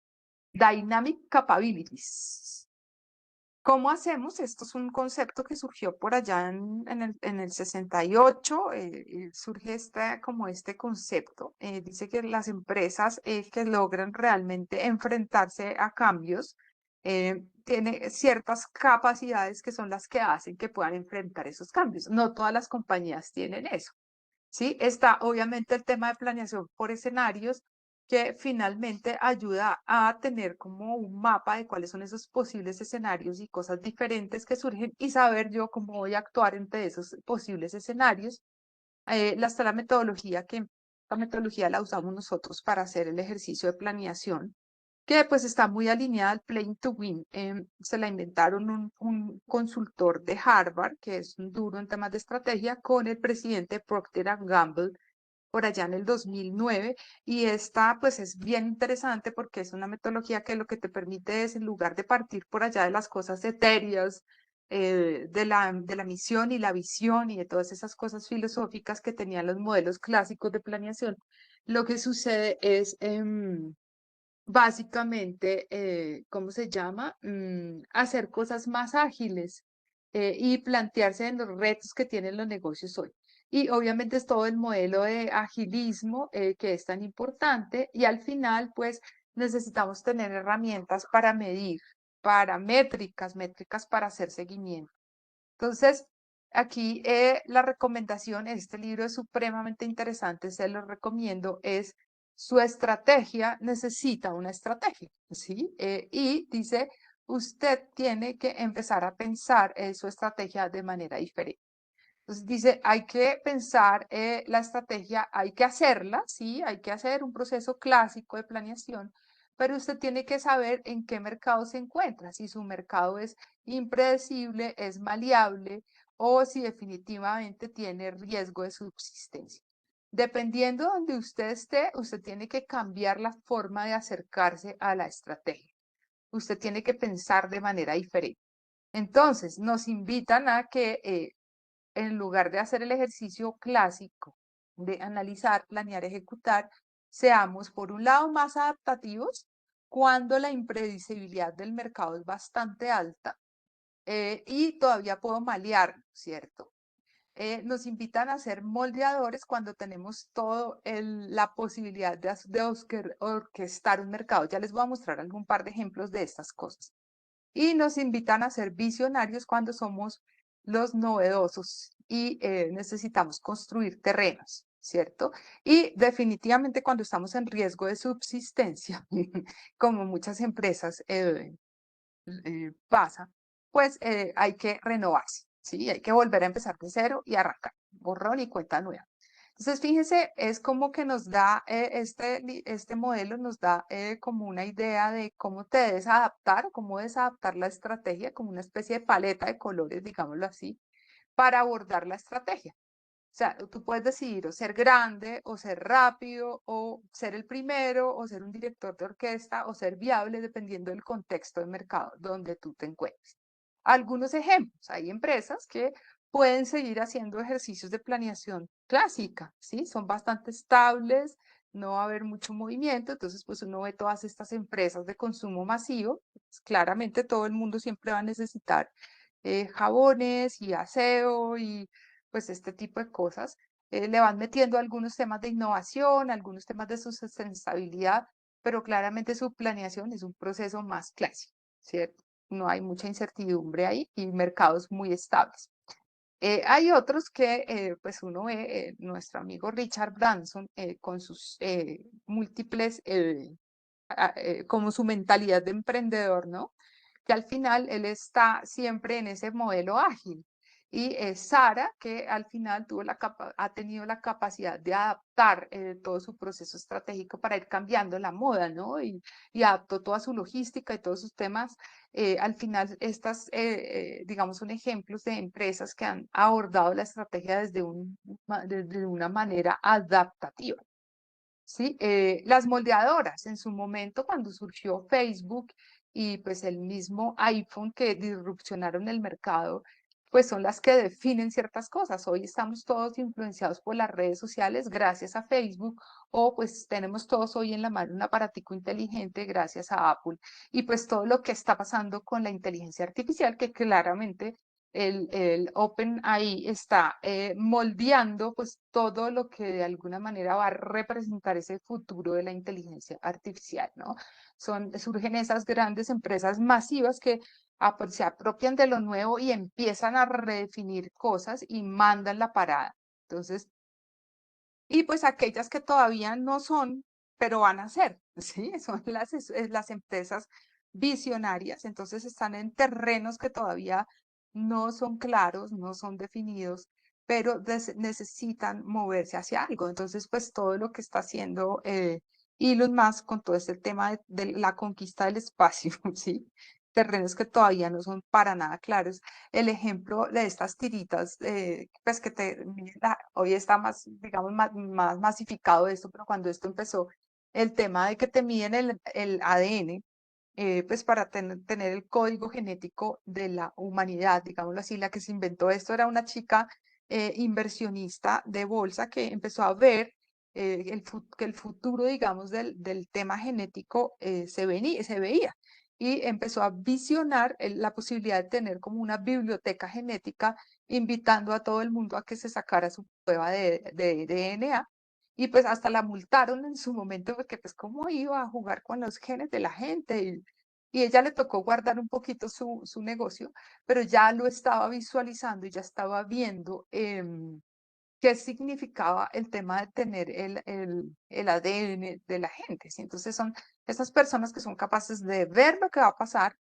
dynamic capabilities. ¿Cómo hacemos? Esto es un concepto que surgió por allá en el 68, surge como este concepto. Dice que las empresas que logran realmente enfrentarse a cambios tienen ciertas capacidades que son las que hacen que puedan enfrentar esos cambios. No todas las compañías tienen eso. ¿Sí? Está obviamente el tema de planeación por escenarios, que finalmente ayuda a tener como un mapa de cuáles son esos posibles escenarios y cosas diferentes que surgen y saber yo cómo voy a actuar entre esos posibles escenarios. Está la metodología, que la metodología la usamos nosotros para hacer el ejercicio de planeación, que pues está muy alineada al Playing to Win. Se la inventaron un consultor de Harvard, que es un duro en temas de estrategia, con el presidente Procter Gamble por allá en el 2009, y esta pues es bien interesante porque es una metodología que lo que te permite es, en lugar de partir por allá de las cosas etéreas, de la misión y la visión y de todas esas cosas filosóficas que tenían los modelos clásicos de planeación, lo que sucede es básicamente, ¿cómo se llama? Hacer cosas más ágiles y plantearse en los retos que tienen los negocios hoy. Y obviamente es todo el modelo de agilismo que es tan importante, y al final pues necesitamos tener herramientas para medir, para métricas para hacer seguimiento. Entonces, aquí la recomendación, este libro es supremamente interesante, se lo recomiendo, es: su estrategia necesita una estrategia, ¿sí? Y dice, usted tiene que empezar a pensar su estrategia de manera diferente. Entonces dice, hay que pensar la estrategia, hay que hacerla, sí, hay que hacer un proceso clásico de planeación, pero usted tiene que saber en qué mercado se encuentra, si su mercado es impredecible, es maleable, o si definitivamente tiene riesgo de subsistencia. Dependiendo de donde usted esté, usted tiene que cambiar la forma de acercarse a la estrategia. Usted tiene que pensar de manera diferente. Entonces, nos invitan a que en lugar de hacer el ejercicio clásico de analizar, planear, ejecutar, seamos por un lado más adaptativos cuando la impredecibilidad del mercado es bastante alta, y todavía puedo malear, ¿cierto? Nos invitan a ser moldeadores cuando tenemos toda la posibilidad de orquestar un mercado. Ya les voy a mostrar algún par de ejemplos de estas cosas. Y nos invitan a ser visionarios cuando somos los novedosos y necesitamos construir terrenos, ¿cierto? Y definitivamente cuando estamos en riesgo de subsistencia, como muchas empresas pasa, pues hay que renovarse, ¿sí? Hay que volver a empezar de cero y arrancar, borrón y cuenta nueva. Entonces, fíjense, es como que nos da, este modelo nos da como una idea de cómo te debes adaptar, cómo debes adaptar la estrategia, como una especie de paleta de colores, digámoslo así, para abordar la estrategia. O sea, tú puedes decidir o ser grande, o ser rápido, o ser el primero, o ser un director de orquesta, o ser viable, dependiendo del contexto de mercado donde tú te encuentres. Algunos ejemplos: hay empresas que pueden seguir haciendo ejercicios de planeación clásica, ¿sí? Son bastante estables, no va a haber mucho movimiento, entonces pues uno ve todas estas empresas de consumo masivo, pues, claramente todo el mundo siempre va a necesitar jabones y aseo y pues este tipo de cosas. Le van metiendo algunos temas de innovación, algunos temas de sustentabilidad, pero claramente su planeación es un proceso más clásico, ¿cierto? No hay mucha incertidumbre ahí y mercados muy estables. Hay otros que pues uno ve, nuestro amigo Richard Branson, con sus múltiples, como su mentalidad de emprendedor, ¿no? Que al final él está siempre en ese modelo ágil. Y Sara, que al final ha tenido la capacidad de adaptar todo su proceso estratégico para ir cambiando la moda, ¿no? Y adaptó toda su logística y todos sus temas. Al final, estas, digamos, son ejemplos de empresas que han abordado la estrategia desde una manera adaptativa. ¿Sí? Las moldeadoras, en su momento, cuando surgió Facebook y pues el mismo iPhone, que disrupcionaron el mercado, pues son las que definen ciertas cosas. Hoy estamos todos influenciados por las redes sociales gracias a Facebook, o pues tenemos todos hoy en la mano un aparatico inteligente gracias a Apple. Y pues todo lo que está pasando con la inteligencia artificial, que claramente el OpenAI está moldeando pues todo lo que de alguna manera va a representar ese futuro de la inteligencia artificial, ¿no? Surgen esas grandes empresas masivas que se apropian de lo nuevo y empiezan a redefinir cosas y mandan la parada. Entonces, y pues aquellas que todavía no son, pero van a ser, ¿sí? Son las empresas visionarias, entonces están en terrenos que todavía no son claros, no son definidos, pero necesitan moverse hacia algo. Entonces, pues todo lo que está haciendo Elon Musk con todo este tema de la conquista del espacio, ¿sí? Terrenos que todavía no son para nada claros. El ejemplo de estas tiritas, pues que hoy está más, digamos, más masificado esto, pero cuando esto empezó, el tema de que te miden el ADN, pues para tener el código genético de la humanidad, digámoslo así. La que se inventó esto era una chica inversionista de bolsa que empezó a ver que el futuro, digamos, del tema genético se veía y empezó a visionar la posibilidad de tener como una biblioteca genética, invitando a todo el mundo a que se sacara su prueba de DNA. Y pues hasta la multaron en su momento porque pues cómo iba a jugar con los genes de la gente. Y ella le tocó guardar un poquito su negocio, pero ya lo estaba visualizando y ya estaba viendo qué significaba el tema de tener el ADN de la gente, ¿sí? Entonces son esas personas que son capaces de ver lo que va a pasar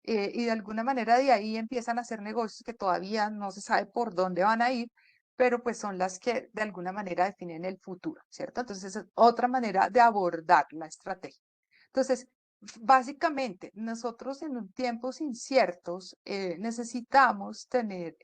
y de alguna manera de ahí empiezan a hacer negocios que todavía no se sabe por dónde van a ir, pero pues son las que de alguna manera definen el futuro, ¿cierto? Entonces es otra manera de abordar la estrategia. Entonces, básicamente, nosotros en un tiempos inciertos necesitamos tener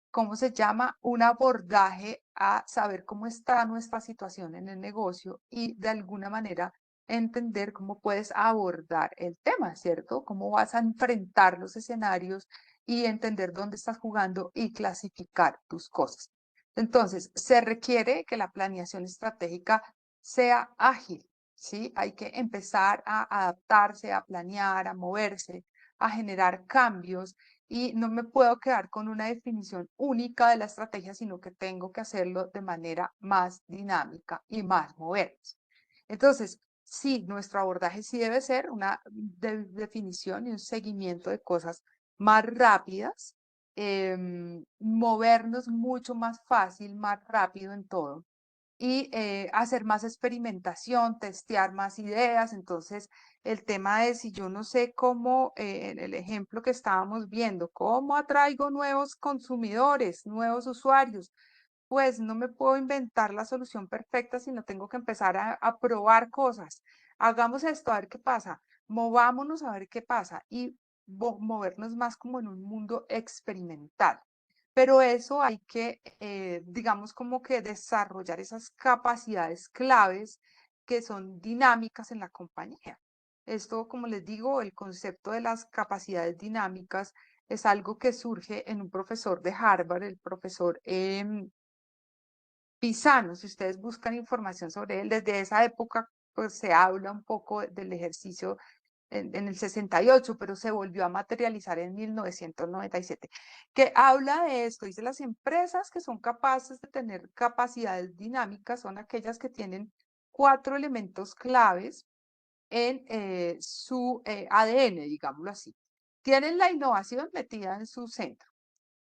¿cómo se llama? Un abordaje a saber cómo está nuestra situación en el negocio y de alguna manera entender cómo puedes abordar el tema, ¿cierto? Cómo vas a enfrentar los escenarios y entender dónde estás jugando y clasificar tus cosas. Entonces, se requiere que la planeación estratégica sea ágil, ¿sí? Hay que empezar a adaptarse, a planear, a moverse, a generar cambios y no me puedo quedar con una definición única de la estrategia, sino que tengo que hacerlo de manera más dinámica y más movernos. Entonces, sí, nuestro abordaje sí debe ser una definición y un seguimiento de cosas más rápidas, movernos mucho más fácil, más rápido en todo y hacer más experimentación, testear más ideas. Entonces, el tema de si yo no sé cómo, en el ejemplo que estábamos viendo, cómo atraigo nuevos consumidores, nuevos usuarios, pues no me puedo inventar la solución perfecta, sino tengo que empezar a probar cosas. Hagamos esto, a ver qué pasa. Movámonos a ver qué pasa y movernos más como en un mundo experimental. Pero eso hay que, digamos, como que desarrollar esas capacidades claves que son dinámicas en la compañía. Esto, como les digo, el concepto de las capacidades dinámicas es algo que surge en un profesor de Harvard, el profesor Pisano. Si ustedes buscan información sobre él, desde esa época pues se habla un poco del ejercicio en el 68, pero se volvió a materializar en 1997, que habla de esto. Dice, las empresas que son capaces de tener capacidades dinámicas son aquellas que tienen 4 elementos claves en su ADN, digámoslo así. Tienen la innovación metida en su centro.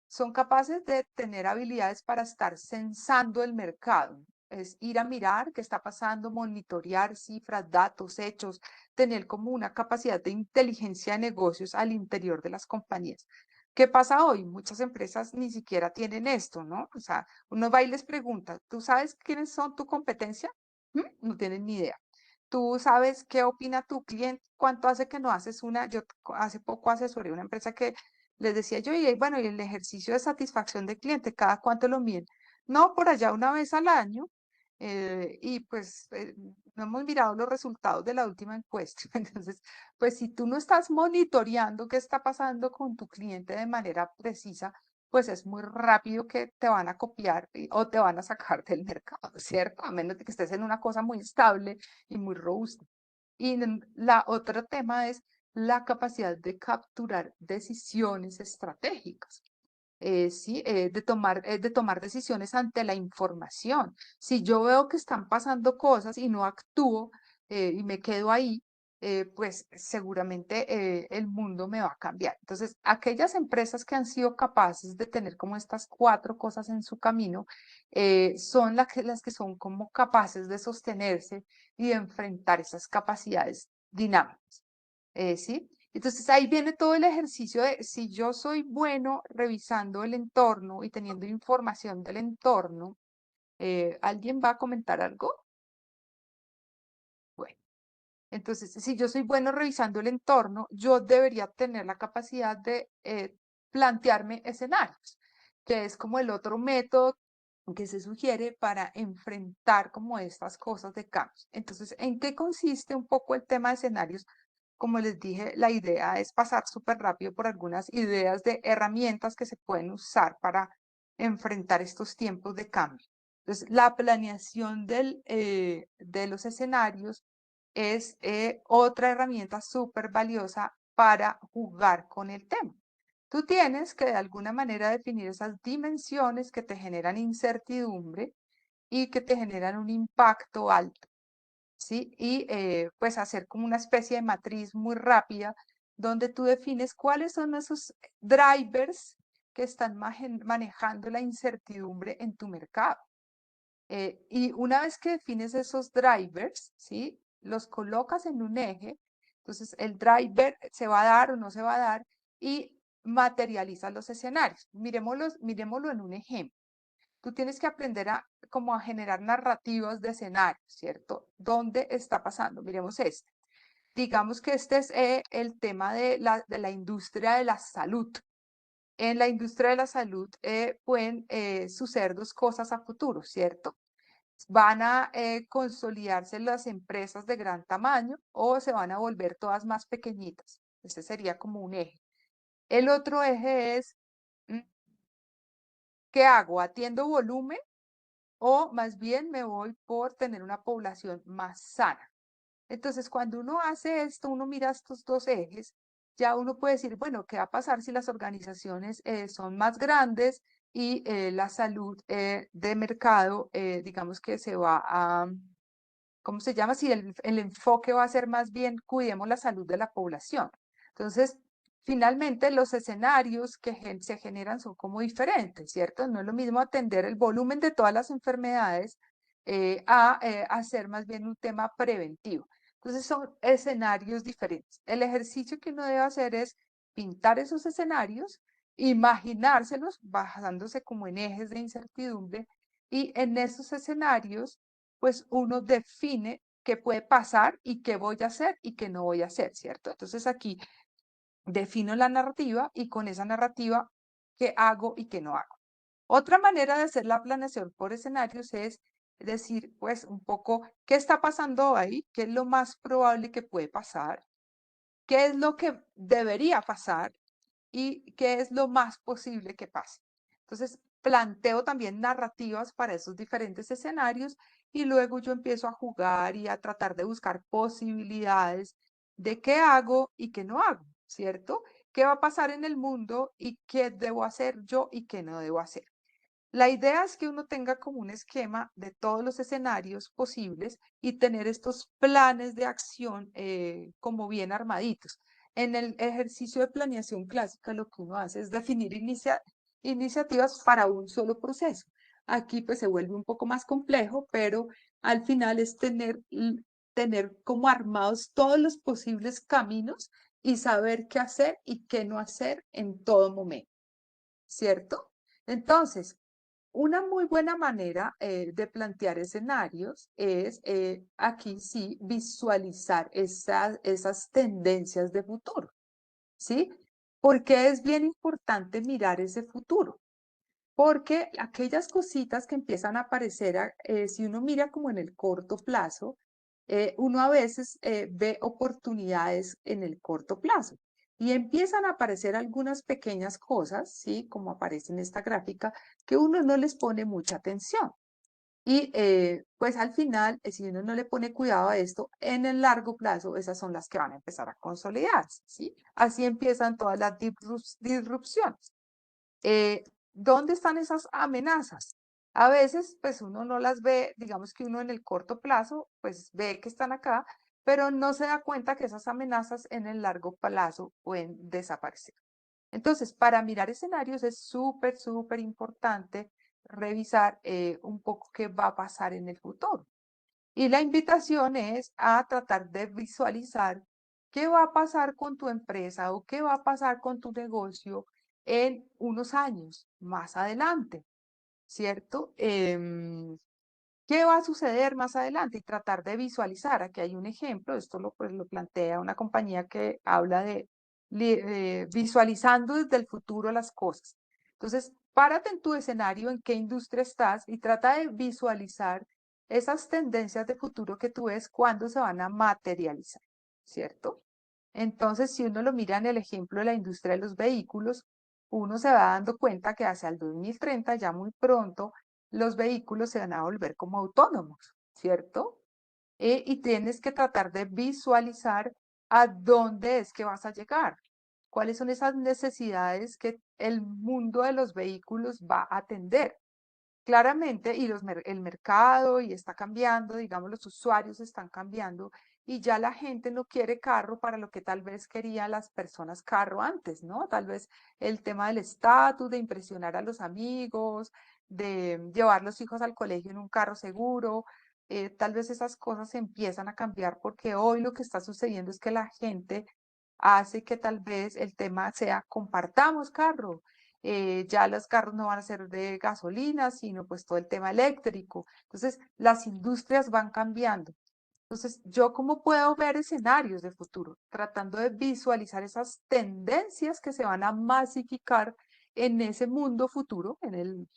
Son capaces de tener habilidades para estar censando el mercado. Es ir a mirar qué está pasando, monitorear cifras, datos, hechos, tener como una capacidad de inteligencia de negocios al interior de las compañías. ¿Qué pasa hoy? Muchas empresas ni siquiera tienen esto, ¿no? O sea, uno va y les pregunta, ¿tú sabes quiénes son tu competencia? No tienen ni idea. ¿Tú sabes qué opina tu cliente? ¿Cuánto hace que no haces una? Yo hace poco asesoré una empresa que les decía yo, y bueno, y el ejercicio de satisfacción del cliente, ¿cada cuánto lo miden? No, por allá una vez al año, y pues no hemos mirado los resultados de la última encuesta. Entonces, pues si tú no estás monitoreando qué está pasando con tu cliente de manera precisa, pues es muy rápido que te van a copiar o te van a sacar del mercado, ¿cierto? A menos de que estés en una cosa muy estable y muy robusta. Y la otro tema es la capacidad de capturar decisiones estratégicas. ¿Sí? De tomar decisiones ante la información. Si yo veo que están pasando cosas y no actúo y me quedo ahí, pues seguramente el mundo me va a cambiar. Entonces, aquellas empresas que han sido capaces de tener como estas 4 cosas en su camino, son las que son como capaces de sostenerse y de enfrentar esas capacidades dinámicas. ¿Sí? Entonces ahí viene todo el ejercicio de si yo soy bueno revisando el entorno y teniendo información del entorno, ¿alguien va a comentar algo? Bueno, entonces si yo soy bueno revisando el entorno, yo debería tener la capacidad de plantearme escenarios, que es como el otro método que se sugiere para enfrentar como estas cosas de cambios. Entonces, ¿en qué consiste un poco el tema de escenarios? Como les dije, la idea es pasar súper rápido por algunas ideas de herramientas que se pueden usar para enfrentar estos tiempos de cambio. Entonces, la planeación de los escenarios es otra herramienta súper valiosa para jugar con el tema. Tú tienes que de alguna manera definir esas dimensiones que te generan incertidumbre y que te generan un impacto alto. ¿Sí? Y pues hacer como una especie de matriz muy rápida donde tú defines cuáles son esos drivers que están manejando la incertidumbre en tu mercado. Y una vez que defines esos drivers, ¿sí? Los colocas en un eje, entonces el driver se va a dar o no se va a dar y materializa los escenarios. Miremoslo en un ejemplo. Tú tienes que aprender a como a generar narrativas de escenarios, ¿cierto? ¿Dónde está pasando? Miremos este. Digamos que este es el tema de la industria de la salud. En la industria de la salud pueden suceder 2 cosas a futuro, ¿cierto? Van a consolidarse las empresas de gran tamaño o se van a volver todas más pequeñitas. Ese sería como un eje. El otro eje es, ¿qué hago? ¿Atiendo volumen? O más bien me voy por tener una población más sana. Entonces, cuando uno hace esto, uno mira estos 2 ejes, ya uno puede decir, bueno, ¿qué va a pasar si las organizaciones son más grandes y la salud de mercado, digamos que se va a, ¿cómo se llama? Si el enfoque va a ser más bien, cuidemos la salud de la población. Entonces, finalmente los escenarios que se generan son como diferentes, ¿cierto? No es lo mismo atender el volumen de todas las enfermedades a hacer más bien un tema preventivo. Entonces son escenarios diferentes. El ejercicio que uno debe hacer es pintar esos escenarios, imaginárselos basándose como en ejes de incertidumbre y en esos escenarios pues uno define qué puede pasar y qué voy a hacer y qué no voy a hacer, ¿cierto? Entonces aquí defino la narrativa y con esa narrativa qué hago y qué no hago. Otra manera de hacer la planeación por escenarios es decir, pues un poco qué está pasando ahí, qué es lo más probable que puede pasar, qué es lo que debería pasar y qué es lo más posible que pase. Entonces, planteo también narrativas para esos diferentes escenarios y luego yo empiezo a jugar y a tratar de buscar posibilidades de qué hago y qué no hago, ¿cierto? ¿Qué va a pasar en el mundo y qué debo hacer yo y qué no debo hacer? La idea es que uno tenga como un esquema de todos los escenarios posibles y tener estos planes de acción como bien armaditos. En el ejercicio de planeación clásica lo que uno hace es definir iniciativas para un solo proceso. Aquí pues se vuelve un poco más complejo, pero al final es tener como armados todos los posibles caminos y saber qué hacer y qué no hacer en todo momento, ¿cierto? Entonces, una muy buena manera de plantear escenarios es aquí sí visualizar esas tendencias de futuro, ¿sí? Porque es bien importante mirar ese futuro. porque aquellas cositas que empiezan a aparecer, si uno mira como en el corto plazo, uno a veces ve oportunidades en el corto plazo y empiezan a aparecer algunas pequeñas cosas, ¿sí? Como aparece en esta gráfica, que uno no les pone mucha atención. Y pues al final, si uno no le pone cuidado a esto, en el largo plazo, esas son las que van a empezar a consolidarse, ¿sí? Así empiezan todas las disrupciones. ¿Dónde están esas amenazas? A veces, pues uno no las ve, digamos que uno en el corto plazo, pues ve que están acá, pero no se da cuenta que esas amenazas en el largo plazo pueden desaparecer. Entonces, para mirar escenarios es súper, súper importante revisar un poco qué va a pasar en el futuro. Y la invitación es a tratar de visualizar qué va a pasar con tu empresa o qué va a pasar con tu negocio en unos años más adelante, ¿cierto? ¿Qué va a suceder más adelante? Y tratar de visualizar. Aquí hay un ejemplo, esto pues, lo plantea una compañía que habla de visualizando desde el futuro las cosas. Entonces, párate en tu escenario, en qué industria estás y trata de visualizar esas tendencias de futuro que tú ves cuando se van a materializar, ¿cierto? Entonces, si uno lo mira en el ejemplo de la industria de los vehículos, uno se va dando cuenta que hacia el 2030, ya muy pronto, los vehículos se van a volver como autónomos, ¿cierto? Y tienes que tratar de visualizar a dónde es que vas a llegar, cuáles son esas necesidades que el mundo de los vehículos va a atender. Claramente, y el mercado y está cambiando, digamos, los usuarios están cambiando y ya la gente no quiere carro para lo que tal vez querían las personas carro antes, ¿no? Tal vez el tema del estatus, de impresionar a los amigos, de llevar los hijos al colegio en un carro seguro, tal vez esas cosas empiezan a cambiar porque hoy lo que está sucediendo es que la gente hace que tal vez el tema sea compartamos carro, ya los carros no van a ser de gasolina, sino pues todo el tema eléctrico. Entonces, las industrias van cambiando. Entonces, ¿yo cómo puedo ver escenarios de futuro? Tratando de visualizar esas tendencias que se van a masificar en ese mundo futuro, en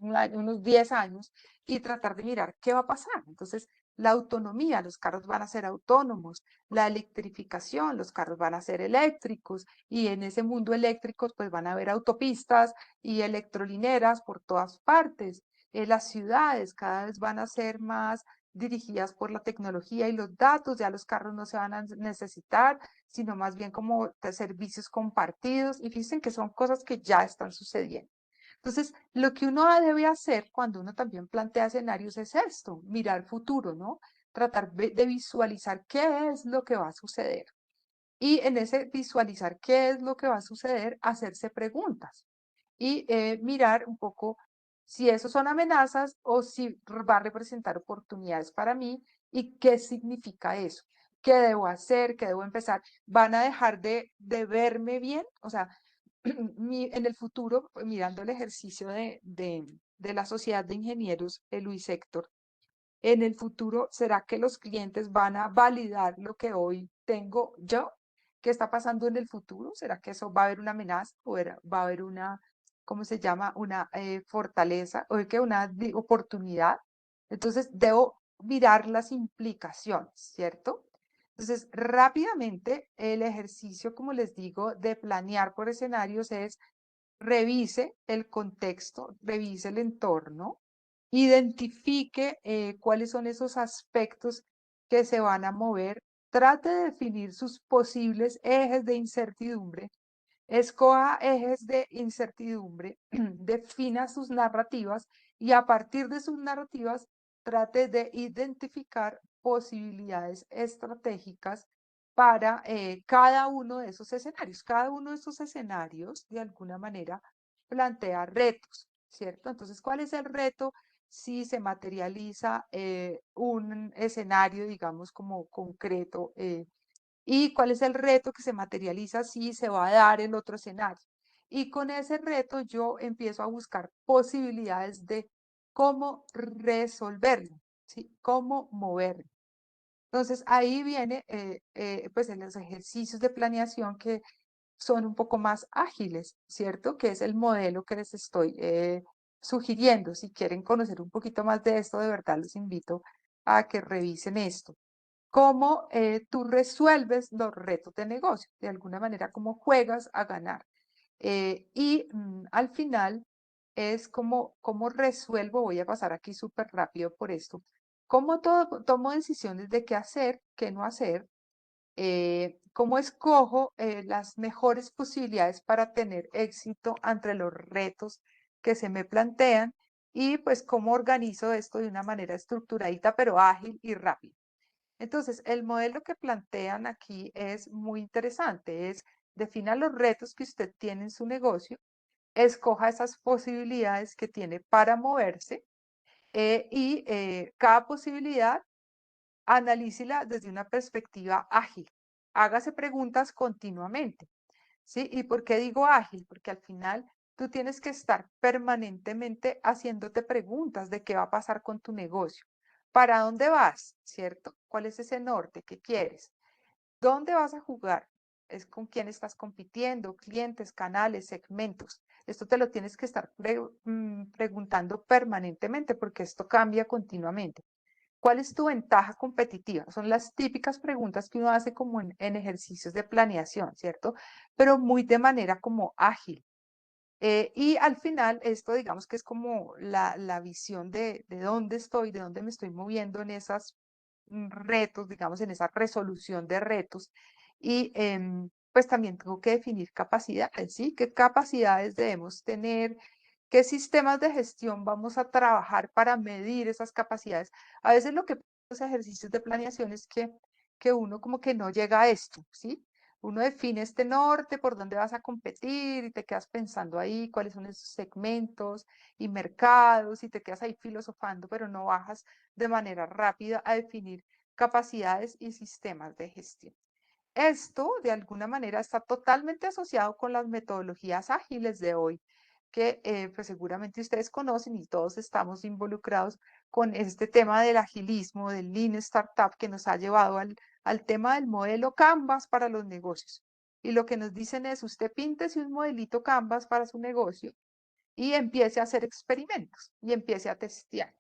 unos 10 años, y tratar de mirar qué va a pasar. Entonces, la autonomía, los carros van a ser autónomos, la electrificación, los carros van a ser eléctricos, y en ese mundo eléctrico, pues van a haber autopistas y electrolineras por todas partes. Las ciudades cada vez van a ser más dirigidas por la tecnología y los datos, ya los carros no se van a necesitar, sino más bien como de servicios compartidos, y fíjense que son cosas que ya están sucediendo. Entonces, lo que uno debe hacer cuando uno también plantea escenarios es esto, mirar futuro, ¿no? Tratar de visualizar qué es lo que va a suceder. Y en ese visualizar qué es lo que va a suceder, hacerse preguntas y mirar un poco si eso son amenazas o si va a representar oportunidades para mí y qué significa eso. ¿Qué debo hacer? ¿Qué debo empezar? ¿Van a dejar de verme bien? O sea, en el futuro, pues, mirando el ejercicio de la Sociedad de Ingenieros, Luis Héctor, en el futuro, ¿será que los clientes van a validar lo que hoy tengo yo? ¿Qué está pasando en el futuro? ¿Será que eso va a haber una amenaza o va a haber una, ¿cómo se llama? Una fortaleza o que una oportunidad. Entonces, debo mirar las implicaciones, ¿cierto? Entonces, rápidamente, el ejercicio, como les digo, de planear por escenarios es revise el contexto, revise el entorno, identifique cuáles son esos aspectos que se van a mover, trate de definir sus posibles ejes de incertidumbre, escoja ejes de incertidumbre, defina sus narrativas y a partir de sus narrativas trate de identificar posibilidades estratégicas para cada uno de esos escenarios. Cada uno de esos escenarios, de alguna manera, plantea retos, ¿cierto? Entonces, ¿cuál es el reto si se materializa un escenario, digamos, como concreto? ¿Y cuál es el reto que se materializa si se va a dar el otro escenario? Y con ese reto yo empiezo a buscar posibilidades de cómo resolverlo, ¿sí? Cómo moverlo. Entonces ahí viene pues en los ejercicios de planeación que son un poco más ágiles, ¿cierto? Que es el modelo que les estoy sugiriendo. Si quieren conocer un poquito más de esto, de verdad los invito a que revisen esto. Cómo tú resuelves los retos de negocio, de alguna manera, cómo juegas a ganar. Al final es cómo resuelvo, voy a pasar aquí súper rápido por esto, cómo tomo decisiones de qué hacer, qué no hacer, cómo escojo las mejores posibilidades para tener éxito ante los retos que se me plantean y pues cómo organizo esto de una manera estructuradita, pero ágil y rápida. Entonces, el modelo que plantean aquí es muy interesante, es defina los retos que usted tiene en su negocio, escoja esas posibilidades que tiene para moverse cada posibilidad analícela desde una perspectiva ágil. Hágase preguntas continuamente, ¿sí? ¿Y por qué digo ágil? Porque al final tú tienes que estar permanentemente haciéndote preguntas de qué va a pasar con tu negocio. ¿Para dónde vas? ¿Cierto? ¿Cuál es ese norte? ¿Qué quieres? ¿Dónde vas a jugar? Es con quién estás compitiendo, clientes, canales, segmentos. Esto te lo tienes que estar preguntando permanentemente porque esto cambia continuamente. ¿Cuál es tu ventaja competitiva? Son las típicas preguntas que uno hace como en ejercicios de planeación, ¿cierto? Pero muy de manera como ágil. Y al final, esto digamos que es como la visión de dónde estoy, de dónde me estoy moviendo en esos retos, digamos, en esa resolución de retos. Y pues también tengo que definir capacidades, ¿sí? ¿Qué capacidades debemos tener? ¿Qué sistemas de gestión vamos a trabajar para medir esas capacidades? A veces lo que pasa en los ejercicios de planeación es que uno como que no llega a esto, ¿sí? Uno define este norte, por dónde vas a competir y te quedas pensando ahí cuáles son esos segmentos y mercados y te quedas ahí filosofando, pero no bajas de manera rápida a definir capacidades y sistemas de gestión. Esto, de alguna manera, está totalmente asociado con las metodologías ágiles de hoy, que pues seguramente ustedes conocen y todos estamos involucrados con este tema del agilismo, del Lean Startup, que nos ha llevado al tema del modelo Canvas para los negocios. Y lo que nos dicen es, usted píntese un modelito Canvas para su negocio y empiece a hacer experimentos y empiece a testear.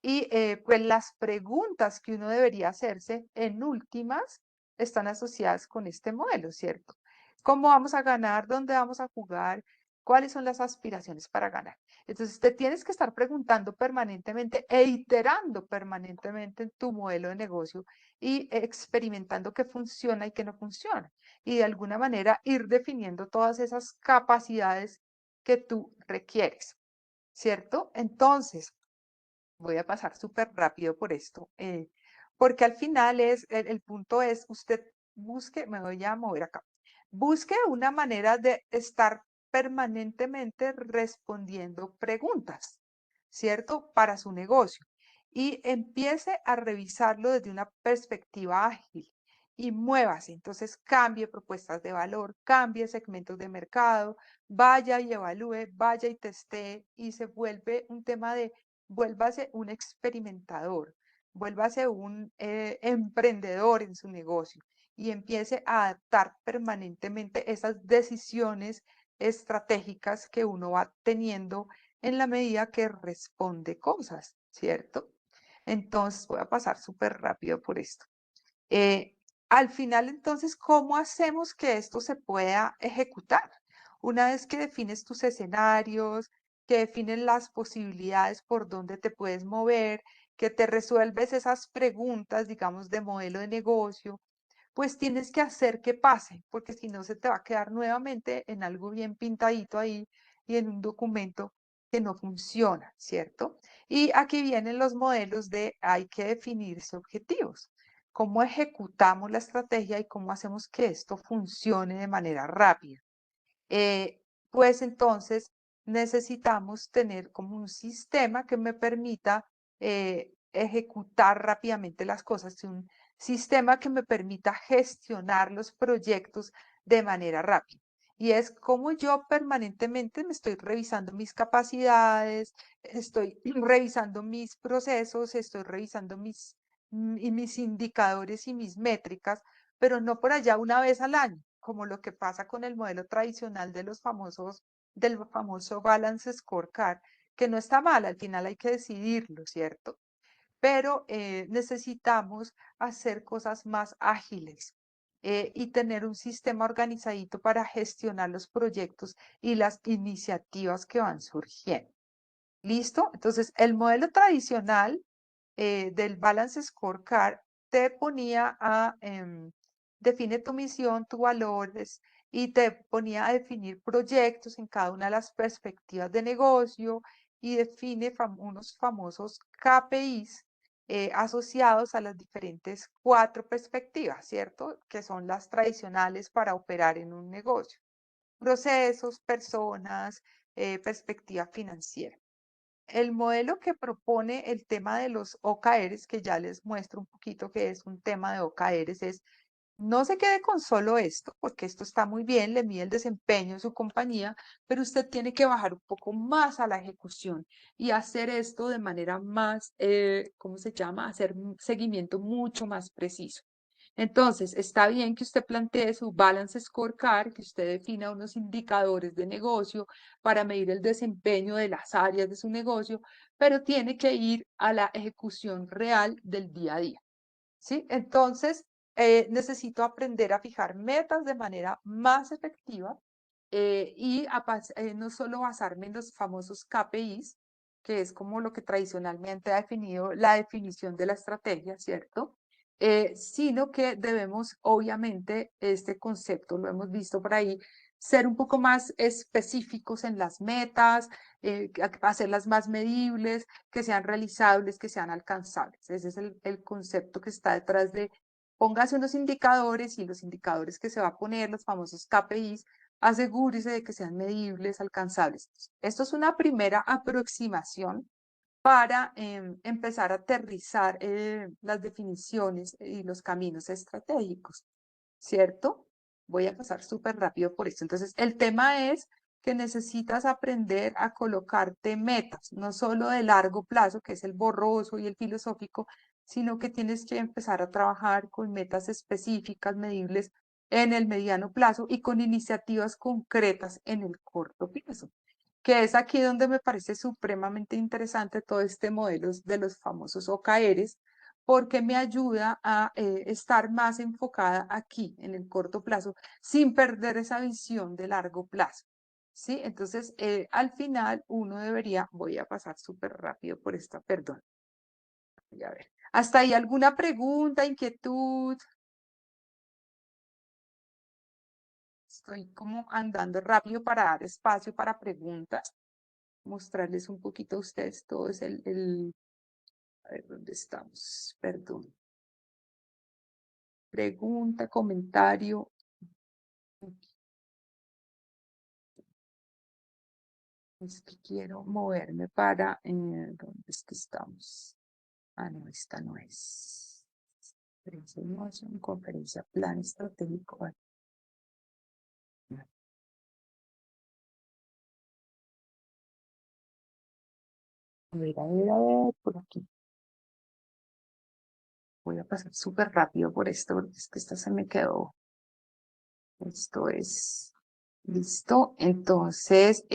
Y pues las preguntas que uno debería hacerse en últimas están asociadas con este modelo, ¿cierto? ¿Cómo vamos a ganar? ¿Dónde vamos a jugar? ¿Cuáles son las aspiraciones para ganar? Entonces te tienes que estar preguntando permanentemente e iterando permanentemente en tu modelo de negocio y experimentando qué funciona y qué no funciona. Y de alguna manera ir definiendo todas esas capacidades que tú requieres, ¿cierto? Entonces, voy a pasar súper rápido por esto, porque al final el punto es, usted busque, me voy a mover acá, busque una manera de estar permanentemente respondiendo preguntas, ¿cierto? Para su negocio y empiece a revisarlo desde una perspectiva ágil y muévase. Entonces cambie propuestas de valor, cambie segmentos de mercado, vaya y evalúe, vaya y testee y se vuelve un tema de vuélvase un experimentador, vuélvase un emprendedor en su negocio y empiece a adaptar permanentemente esas decisiones estratégicas que uno va teniendo en la medida que responde cosas, ¿cierto? Entonces, voy a pasar súper rápido por esto. Al final, entonces, ¿cómo hacemos que esto se pueda ejecutar? Una vez que defines tus escenarios, que defines las posibilidades por donde te puedes mover, que te resuelves esas preguntas, digamos, de modelo de negocio, pues tienes que hacer que pase, porque si no se te va a quedar nuevamente en algo bien pintadito ahí y en un documento que no funciona, ¿cierto? Y aquí vienen los modelos de hay que definirse objetivos, cómo ejecutamos la estrategia y cómo hacemos que esto funcione de manera rápida. Pues entonces necesitamos tener como un sistema que me permita ejecutar rápidamente las cosas, un sistema que me permita gestionar los proyectos de manera rápida. Y es como yo permanentemente me estoy revisando mis capacidades, estoy revisando mis procesos, estoy revisando mis indicadores y mis métricas, pero no por allá una vez al año, como lo que pasa con el modelo tradicional de del famoso Balance Scorecard, que no está mal, al final hay que decidirlo, ¿cierto? Pero necesitamos hacer cosas más ágiles y tener un sistema organizadito para gestionar los proyectos y las iniciativas que van surgiendo. ¿Listo? Entonces, el modelo tradicional del Balance Scorecard te ponía a define tu misión, tus valores y te ponía a definir proyectos en cada una de las perspectivas de negocio y define unos famosos KPIs asociados a las diferentes 4 perspectivas, ¿cierto? Que son las tradicionales para operar en un negocio. Procesos, personas, perspectiva financiera. El modelo que propone el tema de los OKRs, que ya les muestro un poquito que es un tema de OKRs, es no se quede con solo esto, porque esto está muy bien, le mide el desempeño de su compañía, pero usted tiene que bajar un poco más a la ejecución y hacer esto de manera más, ¿cómo se llama? Hacer un seguimiento mucho más preciso. Entonces, está bien que usted plantee su Balance Scorecard, que usted defina unos indicadores de negocio para medir el desempeño de las áreas de su negocio, pero tiene que ir a la ejecución real del día a día. ¿Sí? Entonces, necesito aprender a fijar metas de manera más efectiva y no solo basarme en los famosos KPIs, que es como lo que tradicionalmente ha definido la definición de la estrategia, ¿cierto? Sino que debemos, obviamente, este concepto lo hemos visto por ahí, ser un poco más específicos en las metas, hacerlas más medibles, que sean realizables, que sean alcanzables. Ese es el concepto que está detrás de póngase unos indicadores y los indicadores que se va a poner, los famosos KPIs, asegúrese de que sean medibles, alcanzables. Esto es una primera aproximación para empezar a aterrizar las definiciones y los caminos estratégicos, ¿cierto? Voy a pasar súper rápido por esto. Entonces, el tema es que necesitas aprender a colocarte metas, no solo de largo plazo, que es el borroso y el filosófico, sino que tienes que empezar a trabajar con metas específicas, medibles en el mediano plazo y con iniciativas concretas en el corto plazo, que es aquí donde me parece supremamente interesante todo este modelo de los famosos OKRs, porque me ayuda a estar más enfocada aquí en el corto plazo sin perder esa visión de largo plazo. ¿Sí? Entonces, al final uno debería, voy a pasar súper rápido por esta, perdón. Voy a ver. ¿Hasta ahí alguna pregunta, inquietud? Estoy como andando rápido para dar espacio para preguntas. Mostrarles un poquito a ustedes todo es a ver dónde estamos, perdón. Pregunta, comentario. Es que quiero moverme para, ¿dónde es que estamos? Ah, no, esta no es. Conferencia, conferencia, plan estratégico. A ver, por aquí. Voy a pasar súper rápido por esto, porque es que esta se me quedó. Esto es listo. Entonces,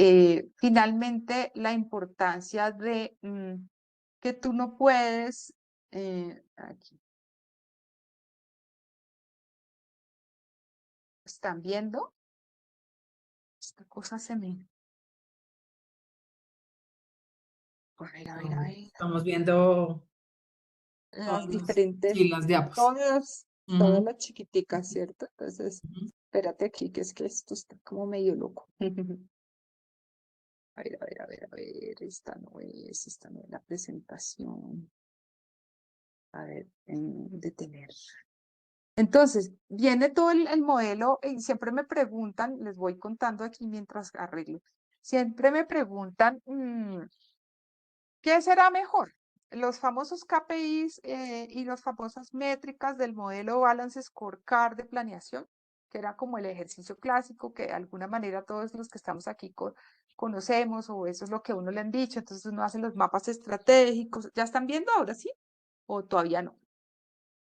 finalmente, la importancia de que tú no puedes, aquí, ¿están viendo? Esta cosa se me... A ver, a ver, a ver. Estamos viendo Las todos diferentes, sí, las diapos. todas Ujú, las chiquiticas, ¿cierto? Entonces, ujú. espérate aquí, que es que esto está como medio loco. A ver, a ver, a ver, a ver, esta no es la presentación. A ver, detener. Entonces, viene todo el modelo y siempre me preguntan, les voy contando aquí mientras arreglo, siempre me preguntan, ¿qué será mejor? Los famosos KPIs y las famosas métricas del modelo Balance Scorecard de planeación, que era como el ejercicio clásico que de alguna manera todos los que estamos aquí conocemos o eso es lo que a uno le han dicho, entonces uno hace los mapas estratégicos. ¿Ya están viendo ahora sí? ¿O todavía no?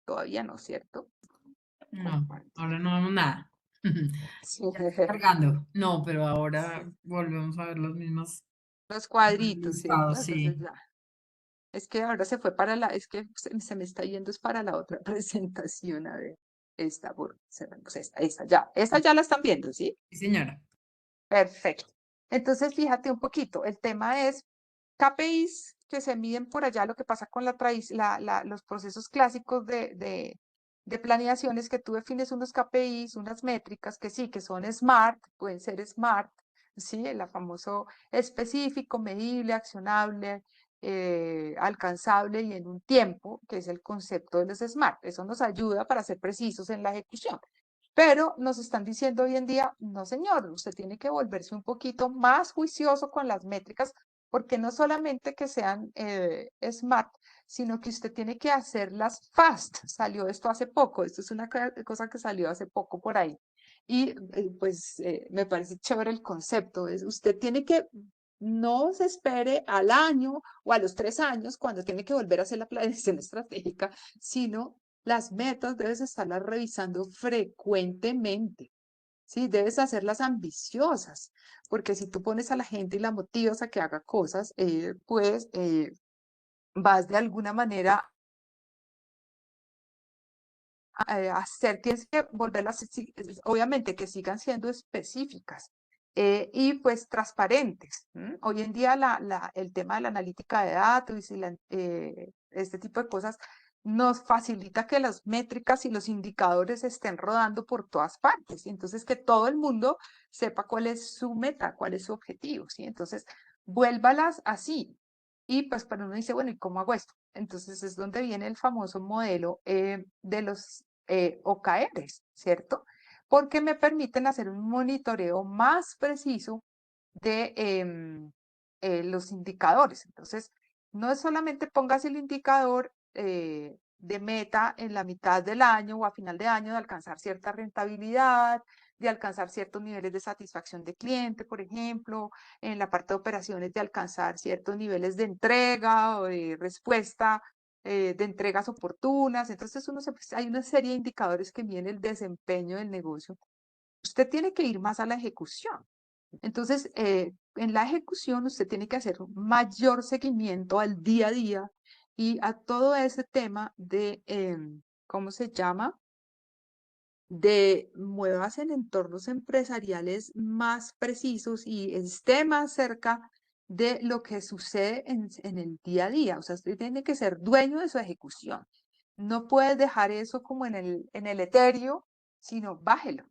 Todavía no, ¿cierto? No, ahora no vemos nada. Sí. Cargando. No, pero ahora volvemos a ver las mismas Los cuadritos, ¿cierto? listados, Entonces sí. ya. Es que ahora se fue para es que se me está yendo es para la otra presentación, a ver, cerramos esta ya la están viendo, ¿sí? Sí, señora. Perfecto. Entonces, fíjate un poquito, el tema es KPIs que se miden por allá, lo que pasa con los procesos clásicos de planeaciones, que tú defines unos KPIs, unas métricas que sí, que son SMART, pueden ser SMART, ¿sí? El famoso específico, medible, accionable, alcanzable y en un tiempo, que es el concepto de los SMART. Eso nos ayuda para ser precisos en la ejecución. Pero nos están diciendo hoy en día, no señor, usted tiene que volverse un poquito más juicioso con las métricas, porque no solamente que sean smart, sino que usted tiene que hacerlas fast. Salió esto hace poco, esto es una cosa que salió hace poco por ahí. Y pues me parece chévere el concepto, es usted tiene que, no se espere al año o a los 3 años cuando tiene que volver a hacer la planeación estratégica, sino las metas debes estarlas revisando frecuentemente, ¿sí? Debes hacerlas ambiciosas, porque si tú pones a la gente y la motivas a que haga cosas, pues vas de alguna manera a hacer, tienes que volverlas, obviamente que sigan siendo específicas. Y pues transparentes. Hoy en día el tema de la analítica de datos y este tipo de cosas nos facilita que las métricas y los indicadores estén rodando por todas partes. Y entonces que todo el mundo sepa cuál es su meta, cuál es su objetivo. ¿Sí? Entonces, vuélvalas así. Y pues pero uno dice, bueno, ¿y cómo hago esto? Entonces es donde viene el famoso modelo de los OKRs, ¿cierto? Porque me permiten hacer un monitoreo más preciso de los indicadores. Entonces, no es solamente pongas el indicador de meta en la mitad del año o a final de año de alcanzar cierta rentabilidad, de alcanzar ciertos niveles de satisfacción de cliente, por ejemplo, en la parte de operaciones de alcanzar ciertos niveles de entrega o de respuesta, de entregas oportunas. Entonces, hay una serie de indicadores que miden el desempeño del negocio. Usted tiene que ir más a la ejecución. Entonces, en la ejecución usted tiene que hacer un mayor seguimiento al día a día y a todo ese tema de, ¿cómo se llama? De muevas en entornos empresariales más precisos y esté más cerca de lo que sucede en el día a día. O sea, usted tiene que ser dueño de su ejecución. No puedes dejar eso como en el etéreo, sino bájelo.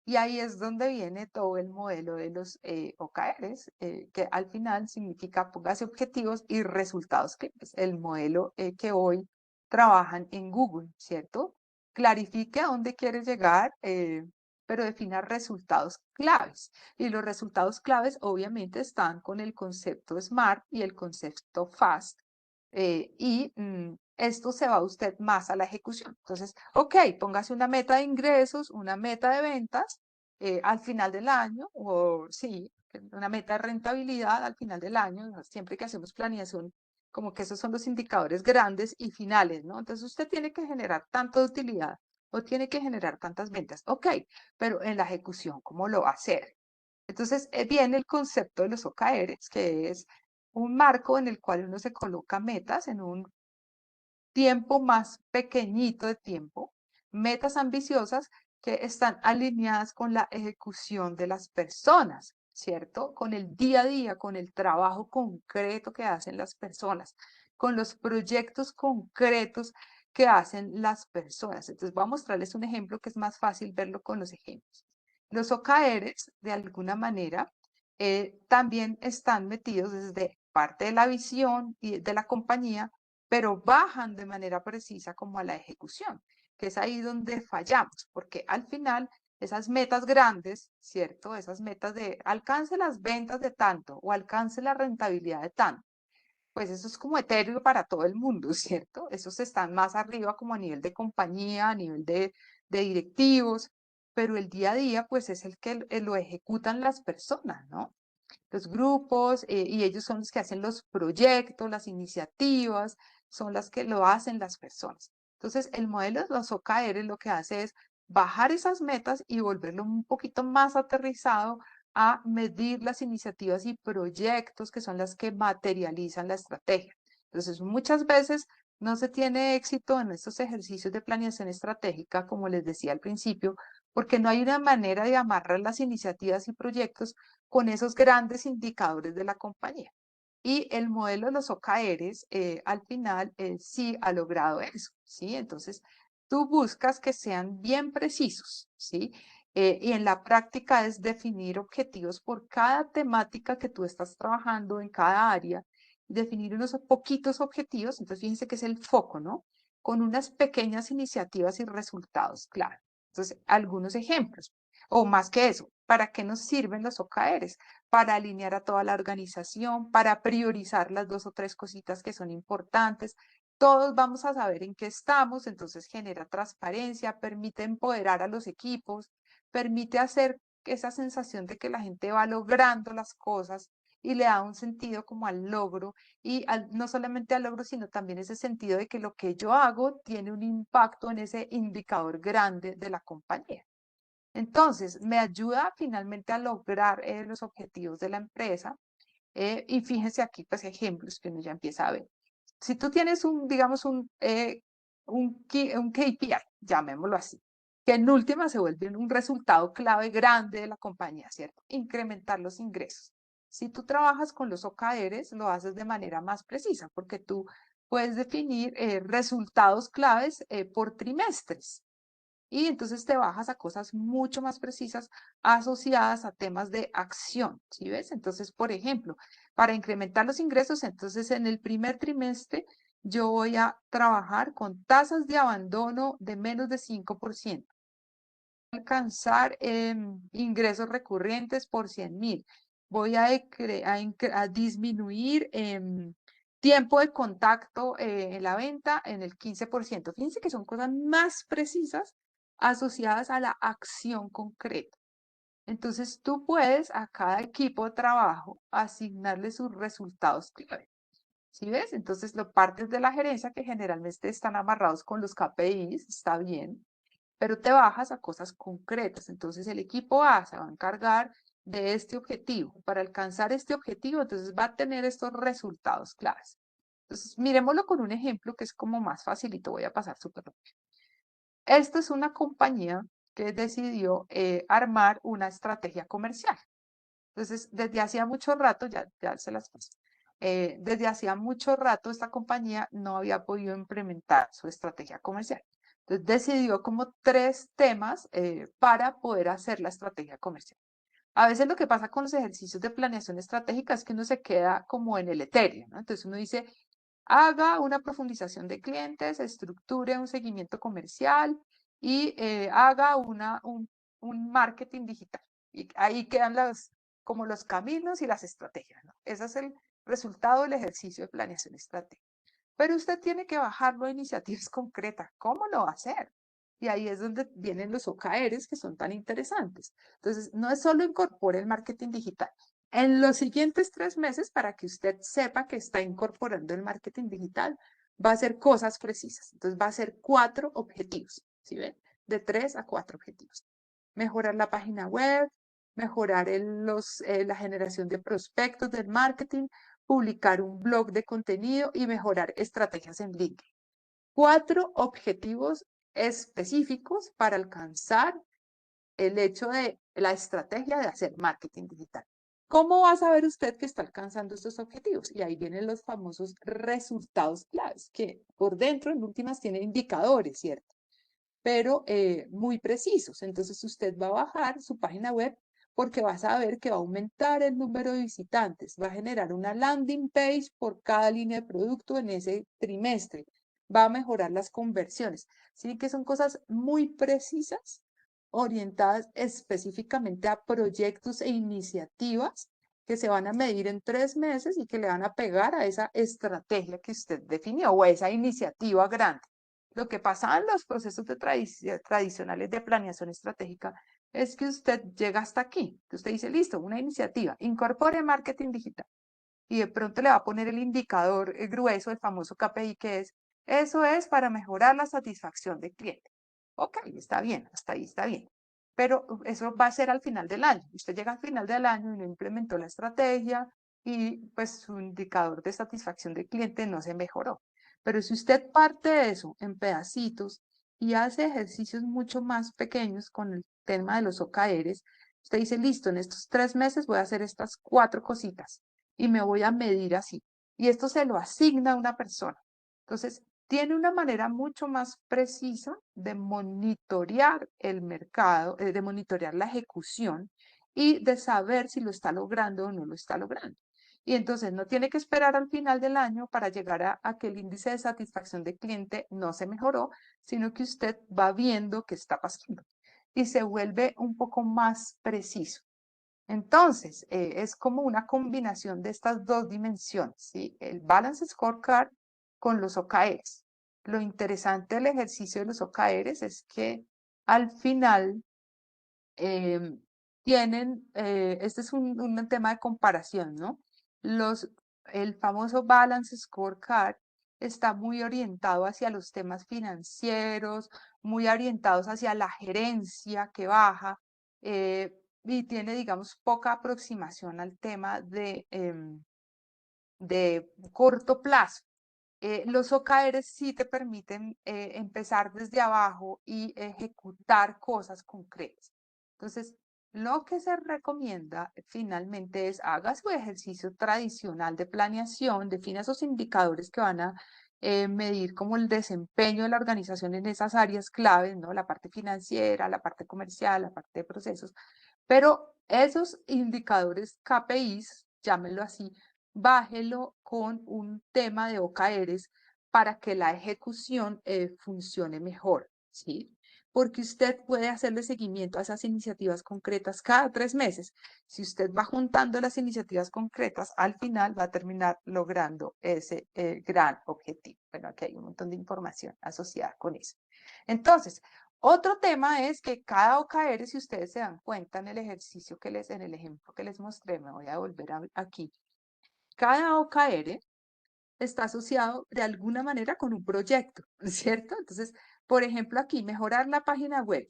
Y ahí es donde viene todo el modelo de los OKRs, que al final significa póngase objetivos y resultados claves. El modelo que hoy trabajan en Google, ¿cierto? Clarifique a dónde quiere llegar, pero defina resultados claves. Y los resultados claves obviamente están con el concepto SMART y el concepto FAST. Esto se va usted más a la ejecución. Entonces, ok, póngase una meta de ingresos, una meta de ventas al final del año, o sí, una meta de rentabilidad al final del año, siempre que hacemos planeación, como que esos son los indicadores grandes y finales, ¿no? Entonces usted tiene que generar tanto de utilidad o tiene que generar tantas ventas, ok, pero en la ejecución, ¿cómo lo va a hacer? Entonces viene el concepto de los OKRs, que es un marco en el cual uno se coloca metas en un tiempo más pequeñito de tiempo, metas ambiciosas que están alineadas con la ejecución de las personas, ¿cierto? Con el día a día, con el trabajo concreto que hacen las personas, con los proyectos concretos que hacen las personas. Entonces voy a mostrarles un ejemplo que es más fácil verlo con los ejemplos. Los OKRs, de alguna manera, también están metidos desde parte de la visión y de la compañía, pero bajan de manera precisa como a la ejecución, que es ahí donde fallamos, porque al final esas metas grandes, ¿cierto? Esas metas de alcance las ventas de tanto o alcance la rentabilidad de tanto, pues eso es como etéreo para todo el mundo, ¿cierto? Esos están más arriba como a nivel de compañía, a nivel de directivos, pero el día a día pues es el que lo ejecutan las personas, ¿no? Los grupos, y ellos son los que hacen los proyectos, las iniciativas, son las que lo hacen las personas. Entonces, el modelo de los OKR lo que hace es bajar esas metas y volverlo un poquito más aterrizado a medir las iniciativas y proyectos que son las que materializan la estrategia. Entonces, muchas veces no se tiene éxito en estos ejercicios de planeación estratégica, como les decía al principio, porque no hay una manera de amarrar las iniciativas y proyectos con esos grandes indicadores de la compañía. Y el modelo de los OKRs, al final, sí ha logrado eso, ¿sí? Entonces, tú buscas que sean bien precisos, ¿sí? Y en la práctica es definir objetivos por cada temática que tú estás trabajando en cada área, definir unos poquitos objetivos, entonces fíjense que es el foco, ¿no? Con unas pequeñas iniciativas y resultados, claro. Entonces, algunos ejemplos, o más que eso, ¿para qué nos sirven los OKRs? Para alinear a toda la organización, para priorizar las 2 o 3 cositas que son importantes. Todos vamos a saber en qué estamos, entonces genera transparencia, permite empoderar a los equipos, permite hacer esa sensación de que la gente va logrando las cosas y le da un sentido como al logro y no solamente al logro, sino también ese sentido de que lo que yo hago tiene un impacto en ese indicador grande de la compañía. Entonces, me ayuda finalmente a lograr los objetivos de la empresa. Y fíjense aquí, pues, ejemplos que uno ya empieza a ver. Si tú tienes digamos, un KPI, llamémoslo así, que en última se vuelve un resultado clave grande de la compañía, ¿cierto? Incrementar los ingresos. Si tú trabajas con los OKRs, lo haces de manera más precisa, porque tú puedes definir resultados claves por trimestres. Y entonces te bajas a cosas mucho más precisas asociadas a temas de acción, ¿sí ves? Entonces, por ejemplo, para incrementar los ingresos, entonces en el primer trimestre yo voy a trabajar con tasas de abandono de menos de 5%. Alcanzar ingresos recurrentes por 100.000. Voy a disminuir tiempo de contacto en la venta en el 15%. Fíjense que son cosas más precisas asociadas a la acción concreta. Entonces tú puedes a cada equipo de trabajo asignarle sus resultados clave. ¿Sí ves? Entonces lo partes de la gerencia que generalmente están amarrados con los KPIs, está bien, pero te bajas a cosas concretas. Entonces el equipo A se va a encargar de este objetivo. Para alcanzar este objetivo, entonces va a tener estos resultados claves. Entonces, miremoslo con un ejemplo que es como más facilito. Voy a pasar súper rápido. Esta es una compañía que decidió armar una estrategia comercial. Entonces, desde hacía mucho rato, ya se las paso. Desde hacía mucho rato esta compañía no había podido implementar su estrategia comercial. Entonces decidió como 3 temas para poder hacer la estrategia comercial. A veces lo que pasa con los ejercicios de planeación estratégica es que uno se queda como en el etéreo, ¿no? Entonces uno dice, haga una profundización de clientes, estructure un seguimiento comercial y haga un marketing digital. Y ahí quedan como los caminos y las estrategias, ¿no? Ese es el resultado del ejercicio de planeación estratégica. Pero usted tiene que bajarlo a iniciativas concretas. ¿Cómo lo va a hacer? Y ahí es donde vienen los OKRs que son tan interesantes. Entonces, no es solo incorpore el marketing digital. En los siguientes 3 meses, para que usted sepa que está incorporando el marketing digital, va a hacer cosas precisas. Entonces, va a hacer 4 objetivos, ¿sí ven? De 3 a 4 objetivos. Mejorar la página web, mejorar la generación de prospectos del marketing, publicar un blog de contenido y mejorar estrategias en LinkedIn. 4 objetivos específicos para alcanzar el hecho de la estrategia de hacer marketing digital. ¿Cómo va a saber usted que está alcanzando estos objetivos? Y ahí vienen los famosos resultados claves, que por dentro, en últimas, tienen indicadores, ¿cierto? Pero muy precisos. Entonces usted va a bajar su página web porque va a saber que va a aumentar el número de visitantes, va a generar una landing page por cada línea de producto en ese trimestre, va a mejorar las conversiones. Sí, que son cosas muy precisas, orientadas específicamente a proyectos e iniciativas que se van a medir en 3 meses y que le van a pegar a esa estrategia que usted definió o a esa iniciativa grande. Lo que pasa en los procesos tradicionales de planeación estratégica es que usted llega hasta aquí, que usted dice, listo, una iniciativa, incorpore marketing digital. Y de pronto le va a poner el indicador grueso, el famoso KPI, que es, eso es para mejorar la satisfacción del cliente. Ok, está bien, hasta ahí está bien. Pero eso va a ser al final del año. Usted llega al final del año y no implementó la estrategia y pues su indicador de satisfacción del cliente no se mejoró. Pero si usted parte de eso en pedacitos y hace ejercicios mucho más pequeños con el tema de los OKRs, usted dice, listo, en estos 3 meses voy a hacer estas 4 cositas y me voy a medir así. Y esto se lo asigna a una persona. Entonces, tiene una manera mucho más precisa de monitorear el mercado, de monitorear la ejecución y de saber si lo está logrando o no lo está logrando. Y entonces no tiene que esperar al final del año para llegar a que el índice de satisfacción del cliente no se mejoró, sino que usted va viendo qué está pasando y se vuelve un poco más preciso. Entonces, es como una combinación de estas dos dimensiones, ¿sí? El Balance Scorecard con los OKRs. Lo interesante del ejercicio de los OKRs es que al final em, tienen, este es un tema de comparación, ¿no? El famoso Balance Scorecard está muy orientado hacia los temas financieros, muy orientados hacia la gerencia que baja, y tiene, digamos, poca aproximación al tema de corto plazo. Los OKRs sí te permiten empezar desde abajo y ejecutar cosas concretas. Entonces, lo que se recomienda finalmente es haga su ejercicio tradicional de planeación, defina esos indicadores que van a medir como el desempeño de la organización en esas áreas claves, ¿no? La parte financiera, la parte comercial, la parte de procesos, pero esos indicadores KPIs, llámenlo así, bájelo con un tema de OKRs para que la ejecución funcione mejor, ¿sí? Porque usted puede hacerle seguimiento a esas iniciativas concretas cada 3 meses. Si usted va juntando las iniciativas concretas, al final va a terminar logrando ese gran objetivo. Bueno, aquí hay un montón de información asociada con eso. Entonces, otro tema es que cada OKR, si ustedes se dan cuenta en el ejercicio en el ejemplo que les mostré, me voy a volver aquí. Cada OKR está asociado de alguna manera con un proyecto, ¿cierto? Entonces, por ejemplo, aquí, mejorar la página web.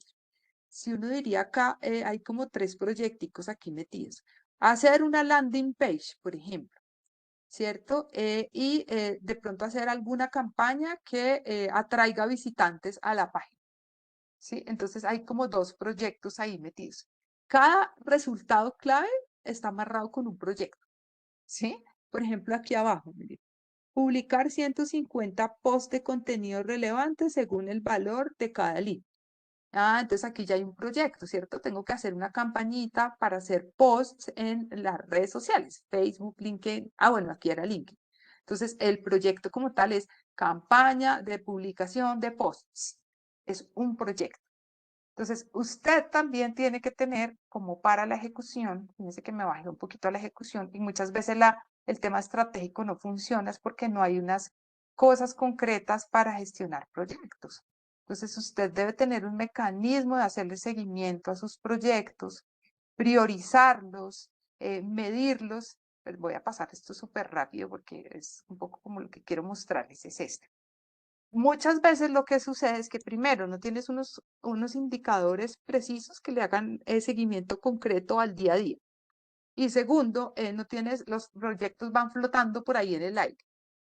Si uno diría acá, hay como 3 proyecticos aquí metidos. Hacer una landing page, por ejemplo, ¿cierto? Y de pronto hacer alguna campaña que atraiga visitantes a la página, ¿sí? Entonces, hay como 2 proyectos ahí metidos. Cada resultado clave está amarrado con un proyecto, ¿sí? Por ejemplo, aquí abajo, miren. Publicar 150 posts de contenido relevante según el valor de cada lead. Ah, entonces aquí ya hay un proyecto, ¿cierto? Tengo que hacer una campañita para hacer posts en las redes sociales, Facebook, LinkedIn. Ah, bueno, aquí era LinkedIn. Entonces, el proyecto como tal es campaña de publicación de posts. Es un proyecto. Entonces, usted también tiene que tener como para la ejecución, fíjense que me bajé un poquito a la ejecución y muchas veces el tema estratégico no funciona es porque no hay unas cosas concretas para gestionar proyectos. Entonces, usted debe tener un mecanismo de hacerle seguimiento a sus proyectos, priorizarlos, medirlos. Pues voy a pasar esto súper rápido porque es un poco como lo que quiero mostrarles, es esto. Muchas veces lo que sucede es que primero no tienes unos indicadores precisos que le hagan seguimiento concreto al día a día. Y segundo, no tienes, los proyectos van flotando por ahí en el aire.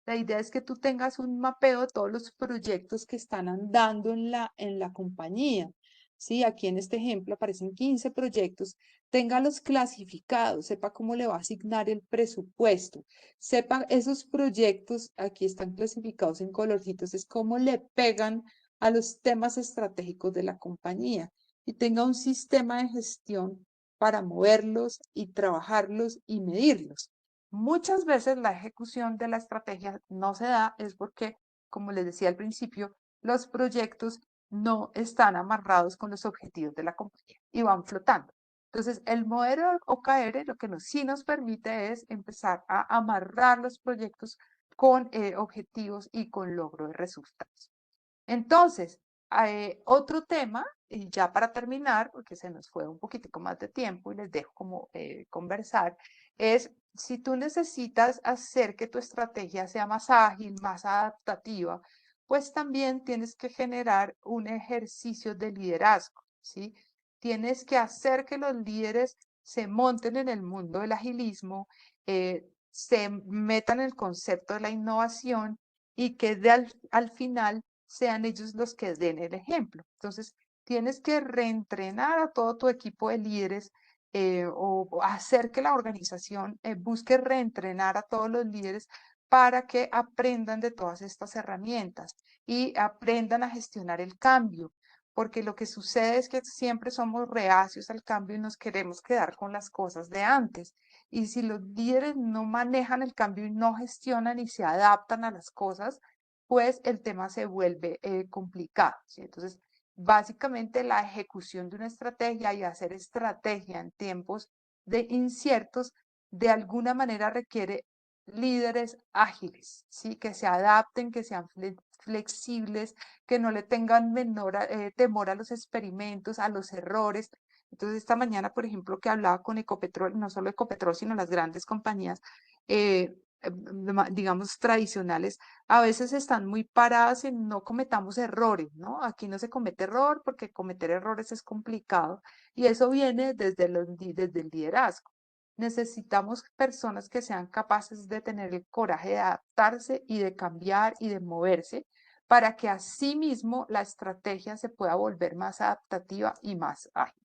La idea es que tú tengas un mapeo de todos los proyectos que están andando en la compañía. Sí, aquí en este ejemplo aparecen 15 proyectos. Téngalos clasificados, sepa cómo le va a asignar el presupuesto. Sepa esos proyectos, aquí están clasificados en colorcitos, es cómo le pegan a los temas estratégicos de la compañía. Y tenga un sistema de gestión para moverlos y trabajarlos y medirlos. Muchas veces la ejecución de la estrategia no se da es porque, como les decía al principio, los proyectos no están amarrados con los objetivos de la compañía y van flotando. Entonces, el modelo OKR lo que sí nos permite es empezar a amarrar los proyectos con objetivos y con logro de resultados. Entonces, otro tema, y ya para terminar, porque se nos fue un poquitico más de tiempo y les dejo como conversar, es si tú necesitas hacer que tu estrategia sea más ágil, más adaptativa, pues también tienes que generar un ejercicio de liderazgo, ¿sí? Tienes que hacer que los líderes se monten en el mundo del agilismo, se metan en el concepto de la innovación y que al final sean ellos los que den el ejemplo. Entonces, tienes que reentrenar a todo tu equipo de líderes o hacer que la organización busque reentrenar a todos los líderes para que aprendan de todas estas herramientas y aprendan a gestionar el cambio, porque lo que sucede es que siempre somos reacios al cambio y nos queremos quedar con las cosas de antes. Y si los líderes no manejan el cambio y no gestionan y se adaptan a las cosas, pues el tema se vuelve complicado, ¿sí? Entonces, básicamente la ejecución de una estrategia y hacer estrategia en tiempos de inciertos, de alguna manera requiere líderes ágiles, ¿sí? Que se adapten, que sean flexibles, que no le tengan temor a los experimentos, a los errores. Entonces, esta mañana, por ejemplo, que hablaba con Ecopetrol, no solo Ecopetrol, sino las grandes compañías, digamos, tradicionales, a veces están muy paradas en no cometamos errores, ¿no? Aquí no se comete error porque cometer errores es complicado y eso viene desde el liderazgo. Necesitamos personas que sean capaces de tener el coraje de adaptarse y de cambiar y de moverse para que así mismo la estrategia se pueda volver más adaptativa y más ágil.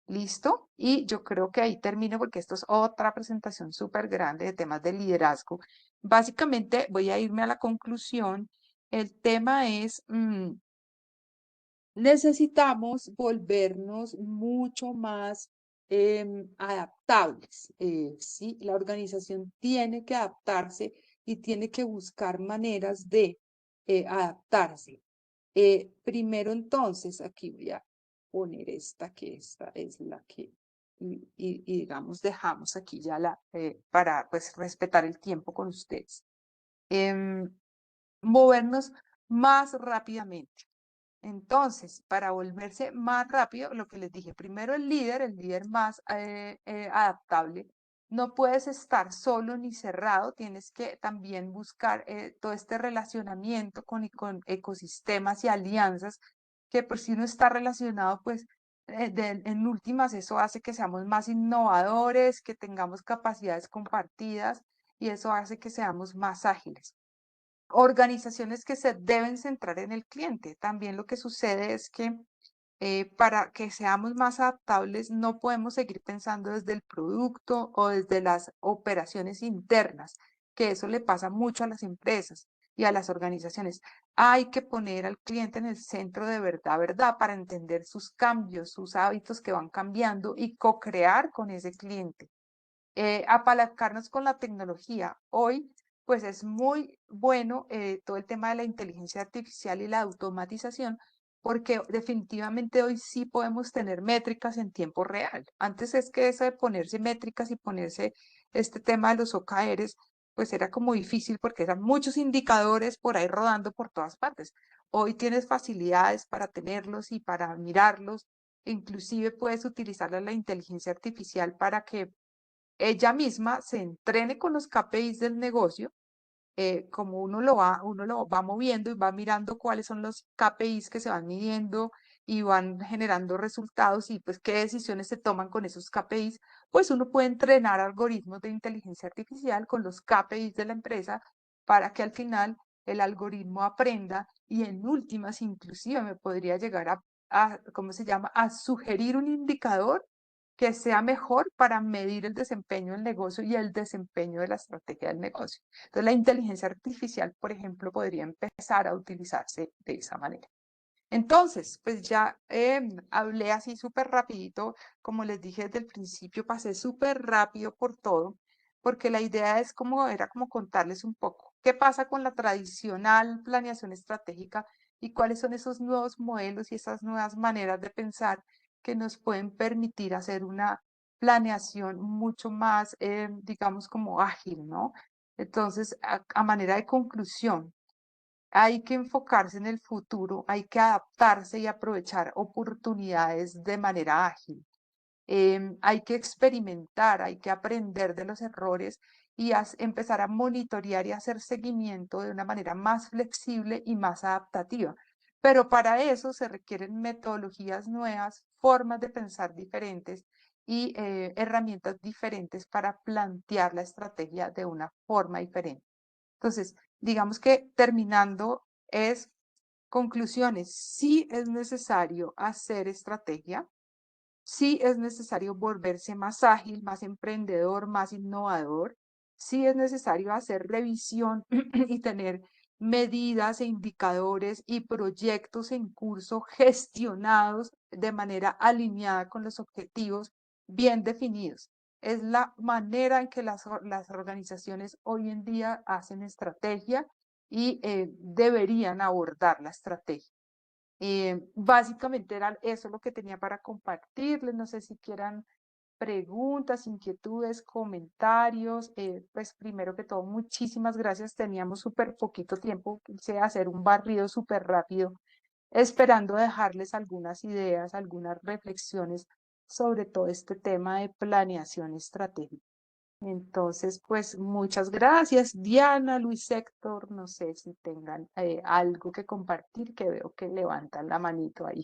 ¿Listo? Y yo creo que ahí termino porque esto es otra presentación súper grande de temas de liderazgo. Básicamente voy a irme a la conclusión. El tema es, necesitamos volvernos mucho más adaptables. ¿Sí? La organización tiene que adaptarse y tiene que buscar maneras de adaptarse. Primero entonces, aquí voy a poner esta, que esta es la que, y digamos, dejamos aquí ya para pues respetar el tiempo con ustedes. Movernos más rápidamente. Entonces, para volverse más rápido, lo que les dije, primero el líder más adaptable, no puedes estar solo ni cerrado, tienes que también buscar todo este relacionamiento con ecosistemas y alianzas, que por si uno está relacionado, pues en últimas eso hace que seamos más innovadores, que tengamos capacidades compartidas y eso hace que seamos más ágiles. Organizaciones que se deben centrar en el cliente. También lo que sucede es que para que seamos más adaptables no podemos seguir pensando desde el producto o desde las operaciones internas, que eso le pasa mucho a las empresas y a las organizaciones. Hay que poner al cliente en el centro de verdad, para entender sus cambios, sus hábitos que van cambiando y co-crear con ese cliente. Apalancarnos con la tecnología. Hoy, pues es muy bueno todo el tema de la inteligencia artificial y la automatización, porque definitivamente hoy sí podemos tener métricas en tiempo real. Antes es que eso de ponerse métricas y ponerse este tema de los OKRs, pues era como difícil porque eran muchos indicadores por ahí rodando por todas partes. Hoy tienes facilidades para tenerlos y para mirarlos. Inclusive puedes utilizar la inteligencia artificial para que ella misma se entrene con los KPIs del negocio, como uno lo va moviendo y va mirando cuáles son los KPIs que se van midiendo y van generando resultados y pues qué decisiones se toman con esos KPIs, pues uno puede entrenar algoritmos de inteligencia artificial con los KPIs de la empresa para que al final el algoritmo aprenda y en últimas inclusive me podría llegar ¿cómo se llama?, a sugerir un indicador que sea mejor para medir el desempeño del negocio y el desempeño de la estrategia del negocio. Entonces, la inteligencia artificial, por ejemplo, podría empezar a utilizarse de esa manera. Entonces, pues ya hablé así súper rapidito, como les dije desde el principio, pasé súper rápido por todo, porque la idea era como contarles un poco qué pasa con la tradicional planeación estratégica y cuáles son esos nuevos modelos y esas nuevas maneras de pensar que nos pueden permitir hacer una planeación mucho más, digamos, como ágil, ¿no? Entonces, a manera de conclusión, hay que enfocarse en el futuro, hay que adaptarse y aprovechar oportunidades de manera ágil. Hay que experimentar, hay que aprender de los errores y empezar a monitorear y hacer seguimiento de una manera más flexible y más adaptativa. Pero para eso se requieren metodologías nuevas, formas de pensar diferentes y herramientas diferentes para plantear la estrategia de una forma diferente. Entonces, digamos que terminando es conclusiones. Sí es necesario hacer estrategia, sí es necesario volverse más ágil, más emprendedor, más innovador. Sí es necesario hacer revisión y tener medidas e indicadores y proyectos en curso gestionados de manera alineada con los objetivos bien definidos. Es la manera en que las organizaciones hoy en día hacen estrategia y deberían abordar la estrategia. Básicamente era eso lo que tenía para compartirles. No sé si quieran preguntas, inquietudes, comentarios. Pues primero que todo, muchísimas gracias. Teníamos súper poquito tiempo, quise hacer un barrido súper rápido, esperando dejarles algunas ideas, algunas reflexiones sobre todo este tema de planeación estratégica. Entonces, pues muchas gracias, Diana, Luis Héctor, no sé si tengan algo que compartir, que veo que levantan la manito ahí.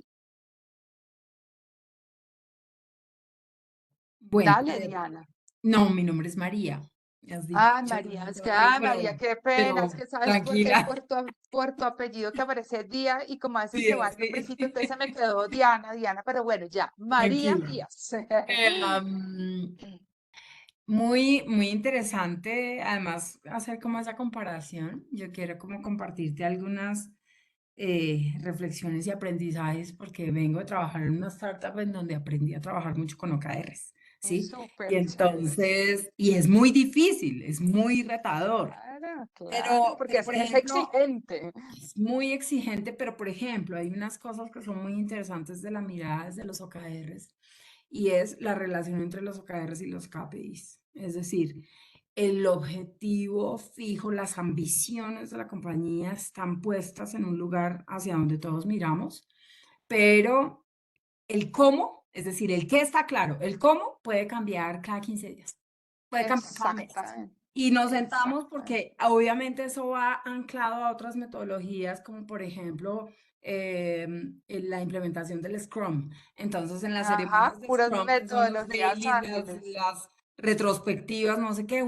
Bueno, Dale, Diana. no, mi nombre es María. Me has dicho María, es que, rápido, María, qué pena, es pero que sabes tranquila. por tu apellido que aparece Día y como a veces Sí, se va el sí, nombrecito, entonces se me quedó Diana, pero bueno, ya, María tranquila. Díaz. Muy, muy interesante, además, hacer como esa comparación. Yo quiero como compartirte algunas reflexiones y aprendizajes porque vengo de trabajar en una startup en donde aprendí a trabajar mucho con OKRs, ¿sí? Y Súper chévere. entonces, y es muy difícil, es muy retador, Claro, porque pero por es ejemplo, exigente. es muy exigente, pero por ejemplo, hay unas cosas que son muy interesantes de la mirada desde los OKRs y es la relación entre los OKRs y los KPIs. Es decir, el objetivo fijo, las ambiciones de la compañía están puestas en un lugar hacia donde todos miramos, pero el cómo, es decir, el qué está claro, el cómo puede cambiar cada 15 días, puede cambiar cada mes. Exactamente. Y nos sentamos Exactamente. porque obviamente eso va anclado a otras metodologías, como por ejemplo en la implementación del Scrum. Entonces, en las Ajá, ceremonias de puras Scrum, que son los metodologías dailies, ágiles. las retrospectivas, no sé qué, Ah,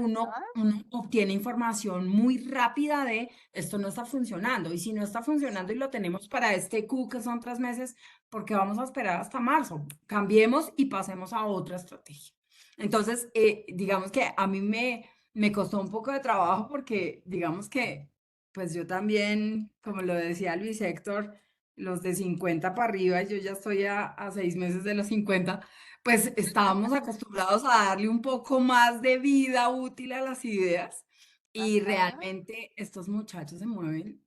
uno obtiene información muy rápida de esto no está funcionando. Y si no está funcionando y lo tenemos para este Q, que son 3 meses, porque vamos a esperar hasta marzo. Cambiemos y pasemos a otra estrategia. Entonces, digamos que a mí me costó un poco de trabajo porque, digamos que, pues yo también, como lo decía Luis Héctor, los de 50 para arriba, yo ya estoy a 6 meses de los 50, pues estábamos acostumbrados a darle un poco más de vida útil a las ideas y ajá. realmente estos muchachos se mueven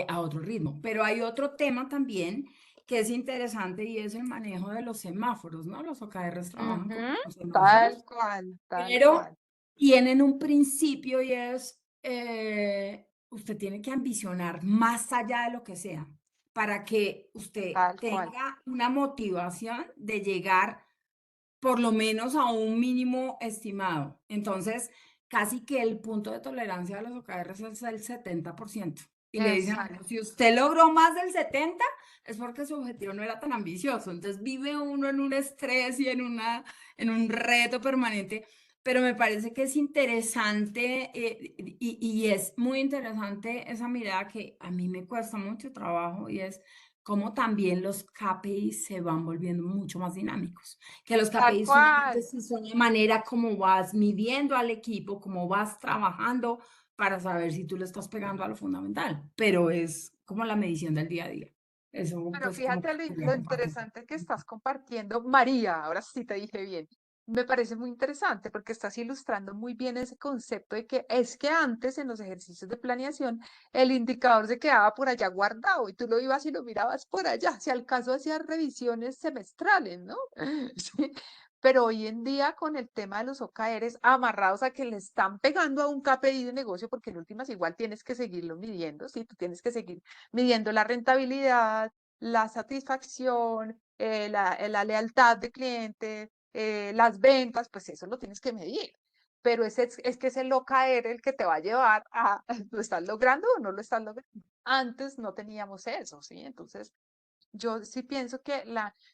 a otro ritmo. Pero hay otro tema también que es interesante y es el manejo de los semáforos, ¿no? Los OKRs trabajan con Ujú, los tal semáforos, cual, tal pero cual, tienen un principio y es, usted tiene que ambicionar más allá de lo que sea para que usted tal cual. tenga una motivación de llegar por lo menos a un mínimo estimado. Entonces, casi que el punto de tolerancia de los OKRs es el 70%. Y le dicen, a uno, Exacto. si usted logró más del 70, es porque su objetivo no era tan ambicioso. Entonces vive uno en un estrés y en un reto permanente. Pero me parece que es interesante y es muy interesante esa mirada que a mí me cuesta mucho trabajo y es cómo también los KPIs se van volviendo mucho más dinámicos. Que los Tal KPIs solamente cual. sí son la manera como vas midiendo al equipo, cómo vas trabajando para saber si tú le estás pegando a lo fundamental, pero es como la medición del día a día. Eso Pero pues como fíjate que quería lo compartir. interesante que estás compartiendo, María, ahora sí te dije bien. Me parece muy interesante porque estás ilustrando muy bien ese concepto de que es que antes en los ejercicios de planeación el indicador se quedaba por allá guardado y tú lo ibas y lo mirabas por allá. Si al caso hacías revisiones semestrales, ¿no? Sí. Pero hoy en día con el tema de los OKRs amarrados a que le están pegando a un KPI de negocio, porque en últimas igual tienes que seguirlo midiendo, ¿sí? Tú tienes que seguir midiendo la rentabilidad, la satisfacción, la lealtad de cliente, las ventas, pues eso lo tienes que medir. pero es que es el OKR el que te va a llevar a, ¿lo estás logrando o no lo estás logrando? Antes no teníamos eso, ¿sí? Entonces, yo sí pienso que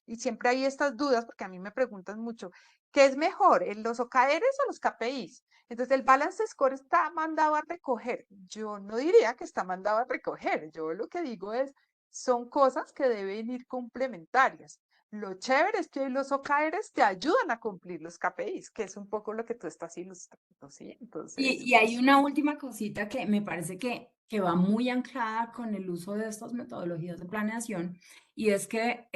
y siempre hay estas dudas, porque a mí me preguntan mucho, ¿qué es mejor, los OKRs o los KPIs? Entonces, el Balance Score está mandado a recoger. Yo no diría que está mandado a recoger. Yo lo que digo es, son cosas que deben ir complementarias. Lo chévere es que hoy los OKRs te ayudan a cumplir los KPIs, que es un poco lo que tú estás ilustrando, ¿sí? Entonces, Y hay una última cosita que me parece que va muy anclada con el uso de estas metodologías de planeación, y es que,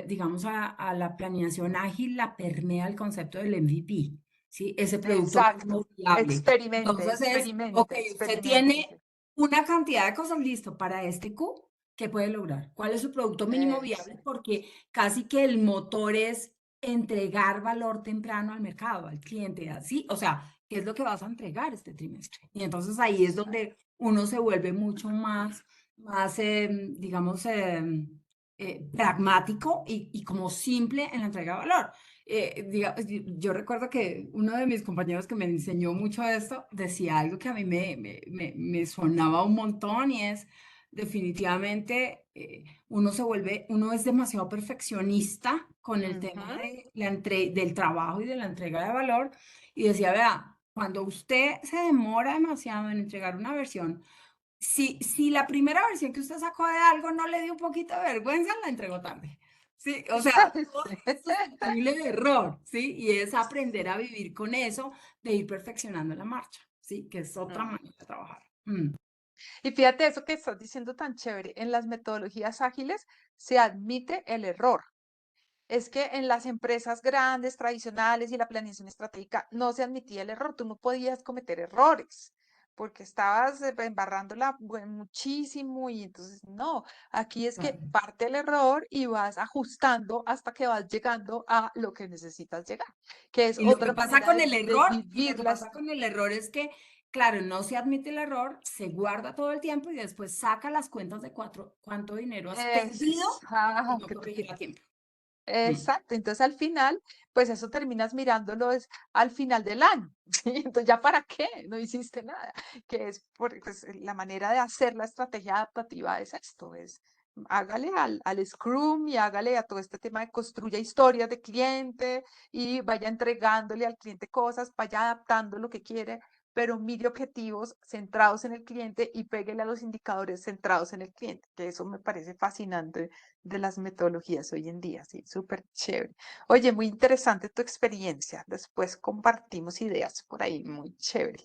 digamos, a la planeación ágil la permea el concepto del MVP, ¿sí? Ese producto mínimo exacto. viable. Experimente, Entonces ok, experimente, usted experimente. tiene una cantidad de cosas listo para este Q, ¿qué puede lograr? ¿Cuál es su producto mínimo viable? Porque casi que el motor es entregar valor temprano al mercado, al cliente, así, o sea, ¿qué es lo que vas a entregar este trimestre? Y entonces ahí es donde uno se vuelve mucho más digamos, pragmático y como simple en la entrega de valor. Yo recuerdo que uno de mis compañeros que me enseñó mucho esto decía algo que a mí me sonaba un montón, y es definitivamente uno es demasiado perfeccionista con el tema de del trabajo y de la entrega de valor, y decía, vea, cuando usted se demora demasiado en entregar una versión, si la primera versión que usted sacó de algo no le dio un poquito de vergüenza, la entregó tarde. Sí, o sea, todo es susceptible de error, ¿sí? Y es aprender a vivir con eso, de ir perfeccionando la marcha, ¿sí? Que es otra manera de trabajar. Y fíjate eso que estás diciendo tan chévere, en las metodologías ágiles se admite el error. Es que en las empresas grandes, tradicionales y la planeación estratégica no se admitía el error, tú no podías cometer errores porque estabas embarrándola muchísimo y entonces no, aquí es que Claro. parte el error y vas ajustando hasta que vas llegando a lo que necesitas llegar, que es Y lo que otra pasa manera con el de error, y lo vivir que pasa con el error es que, claro, no se admite el error, se guarda todo el tiempo y después saca las cuentas de cuánto dinero has perdido y no Exacto. corregir a tiempo. Exacto, entonces al final, pues eso terminas mirándolo es al final del año, ¿sí? Entonces ya para qué, no hiciste nada, que es pues, la manera de hacer la estrategia adaptativa es esto, es hágale al Scrum y hágale a todo este tema de construya historias de cliente y vaya entregándole al cliente cosas, vaya adaptando lo que quiere, pero mire objetivos centrados en el cliente y péguele a los indicadores centrados en el cliente, que eso me parece fascinante de las metodologías hoy en día, sí, súper chévere. Oye, muy interesante tu experiencia. Después compartimos ideas por ahí, muy chévere.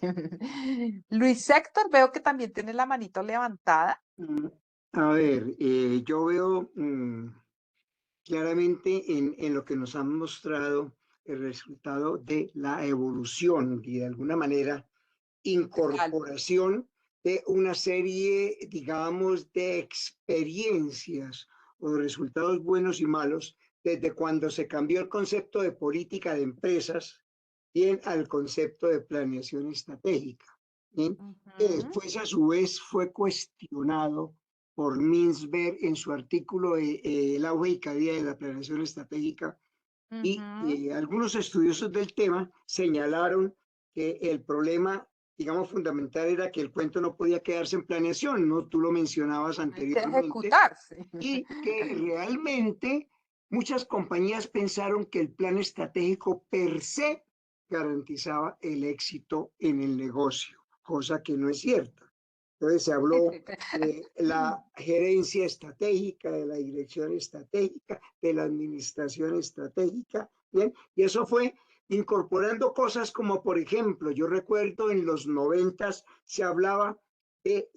Luis Héctor, veo que también tiene la manito levantada. A ver, yo veo claramente en lo que nos han mostrado el resultado de la evolución y de alguna manera Real. incorporación de una serie, digamos, de experiencias o de resultados buenos y malos desde cuando se cambió el concepto de política de empresas bien al concepto de planeación estratégica, ¿bien? Que Ujú, después a su vez fue cuestionado por Mintzberg en su artículo El auge y caída de la planeación estratégica, y ujú. algunos estudiosos del tema señalaron que el problema, digamos, fundamental era que el cuento no podía quedarse en planeación, ¿no? Tú lo mencionabas Hay que anteriormente, ejecutarse. y que realmente muchas compañías pensaron que el plan estratégico per se garantizaba el éxito en el negocio, cosa que no es cierta. Entonces se habló de la gerencia estratégica, de la dirección estratégica, de la administración estratégica, ¿bien? Y eso fue incorporando cosas como, por ejemplo, yo recuerdo en los 90 se hablaba de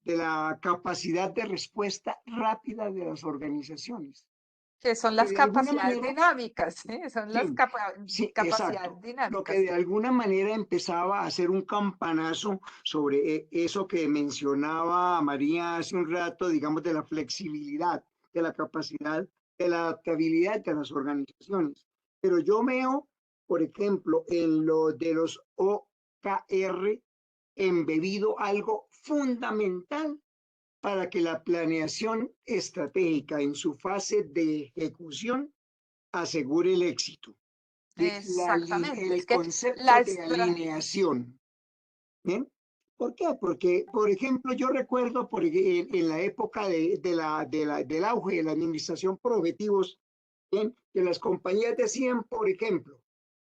la capacidad de respuesta rápida de las organizaciones, Que son que las de alguna capacidades manera, dinámicas, ¿sí? Son las sí, sí, capacidades exacto. Lo que dinámicas. de alguna manera empezaba a hacer un campanazo sobre eso que mencionaba María hace un rato, digamos, de la flexibilidad, de la capacidad, de la adaptabilidad de las organizaciones. Pero yo veo, por ejemplo, en lo de los OKR, embebido algo fundamental para que la planeación estratégica en su fase de ejecución asegure el éxito. Exactamente. el Es que concepto la de alineación. ¿Bien? ¿Por qué? Porque, por ejemplo, yo recuerdo en la época del auge de la administración por objetivos, ¿bien? Que las compañías decían, por ejemplo,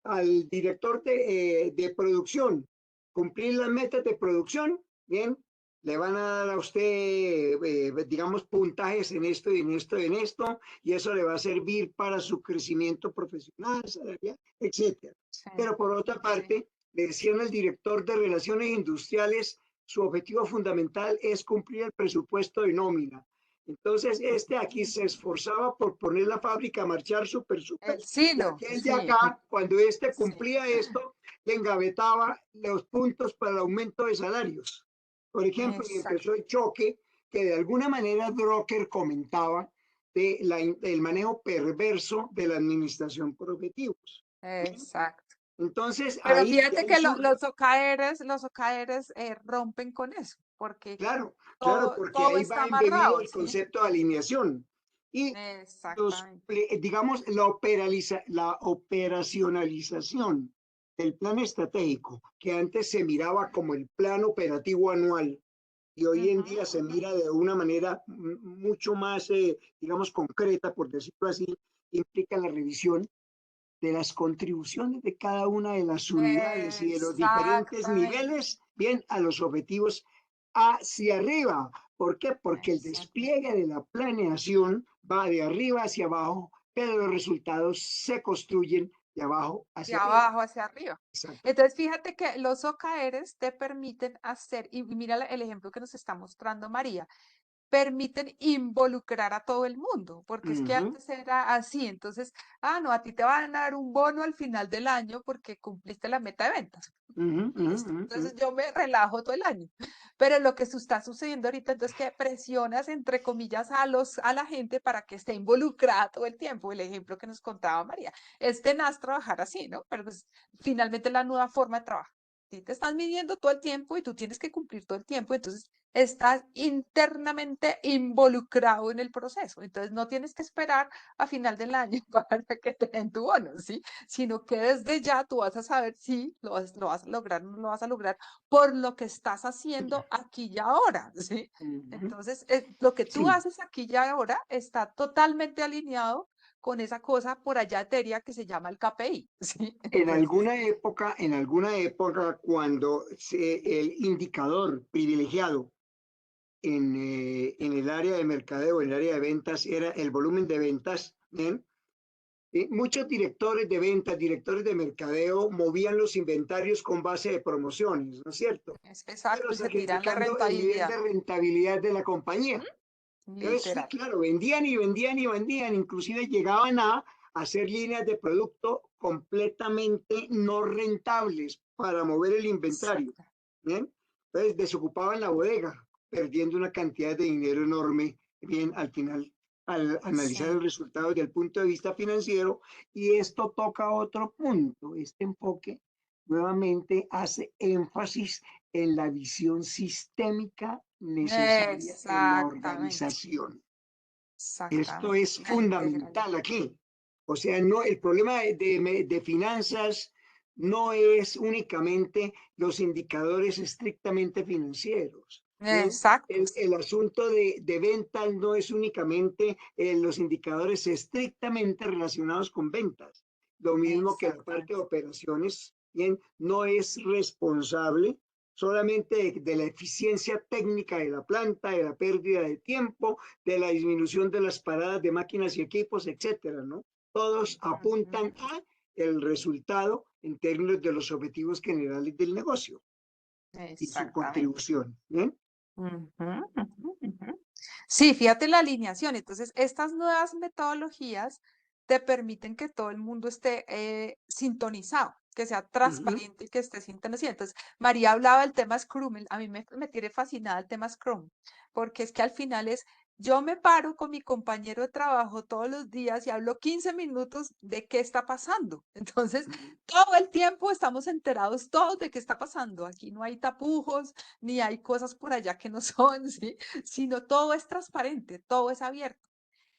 al director de producción, cumplir las metas de producción, ¿bien? Le van a dar a usted, digamos, puntajes en esto y en esto y en esto, y eso le va a servir para su crecimiento profesional, salarial, etcétera. sí, Pero por otra sí. parte, le decían al director de Relaciones Industriales, su objetivo fundamental es cumplir el presupuesto de nómina. Entonces, aquí se esforzaba por poner la fábrica a marchar súper, El y silo, aquel de sí, acá, cuando sí. cumplía esto, le engavetaba los puntos para el aumento de salarios. Por ejemplo, y Exacto. empezó el choque que de alguna manera Drucker comentaba del manejo perverso de la administración por objetivos. Exacto. Entonces, Pero de fíjate ahí que surge, los OKRs rompen con eso, porque claro, porque todo ahí está va embebido amarrado, el ¿sí? concepto de alineación. Y Exactamente. digamos, la operacionalización del plan estratégico, que antes se miraba como el plan operativo anual, y hoy en día se mira de una manera mucho más, digamos, concreta, por decirlo así, implica la revisión de las contribuciones de cada una de las unidades y de los diferentes Exactamente. niveles, bien, a los objetivos hacia arriba. ¿Por qué? Porque el Exacto. despliegue de la planeación va de arriba hacia abajo, pero los resultados se construyen de abajo De hacia arriba. abajo hacia arriba. Exacto. Entonces, fíjate que los OKRs te permiten hacer, y mira el ejemplo que nos está mostrando María, permiten involucrar a todo el mundo, porque es que Ujú, antes era así, entonces, no, a ti te van a dar un bono al final del año porque cumpliste la meta de ventas. ujú, Listo. ujú, ujú. Entonces yo me relajo todo el año. Pero lo que está sucediendo ahorita, entonces que presionas, entre comillas, a la gente para que esté involucrada todo el tiempo. El ejemplo que nos contaba María. Es tenaz trabajar así, ¿no? Pero pues finalmente es la nueva forma de trabajar. Sí, te están midiendo todo el tiempo y tú tienes que cumplir todo el tiempo. Entonces estás internamente involucrado en el proceso. Entonces no tienes que esperar a final del año para que te den tu bono, ¿sí? Sino que desde ya tú vas a saber si lo vas a lograr o no lo vas a lograr por lo que estás haciendo aquí y ahora, ¿sí? Ujú. Entonces, lo que tú Sí, haces aquí y ahora está totalmente alineado con esa cosa por allá etérea que se llama el KPI, ¿sí? Entonces, en alguna época, cuando el indicador privilegiado en el área de mercadeo, en el área de ventas, era el volumen de ventas, ¿bien? Muchos directores de ventas, directores de mercadeo, movían los inventarios con base de promociones, ¿no es cierto? es Pero exacto, y se tiran la sacrificando el nivel rentabilidad, de rentabilidad de la compañía. Entonces, sí, literal. claro, vendían y vendían y vendían, inclusive llegaban a hacer líneas de producto completamente no rentables para mover el inventario. Exacto. ¿Bien? Entonces, desocupaban la bodega, perdiendo una cantidad de dinero enorme, bien, al final, al analizar el Sí. resultado desde el punto de vista financiero, y esto toca otro punto. Este enfoque nuevamente hace énfasis en la visión sistémica necesaria en la Exactamente, organización. Esto exactamente. es La integralidad. fundamental aquí. O sea, no, el problema de finanzas no es únicamente los indicadores estrictamente financieros. ¿Bien? Exacto. El asunto de ventas no es únicamente los indicadores estrictamente relacionados con ventas. Lo mismo que la parte de Exactamente. operaciones, bien, no es responsable solamente de la eficiencia técnica de la planta, de la pérdida de tiempo, de la disminución de las paradas de máquinas y equipos, etcétera, ¿no? Todos apuntan Ujú. a el resultado en términos de los objetivos generales del negocio y su Exactamente. contribución, ¿bien? Ujú, ujú, ujú. Sí, fíjate la alineación. Entonces, estas nuevas metodologías te permiten que todo el mundo esté sintonizado, que sea Uh -huh. transparente y que esté sintonizado. Entonces, María hablaba del tema Scrum. A mí me tiene fascinada el tema Scrum, porque es que al final yo me paro con mi compañero de trabajo todos los días y hablo 15 minutos de qué está pasando. Entonces, todo el tiempo estamos enterados todos de qué está pasando. Aquí no hay tapujos ni hay cosas por allá que no son, ¿sí? Sino todo es transparente, todo es abierto.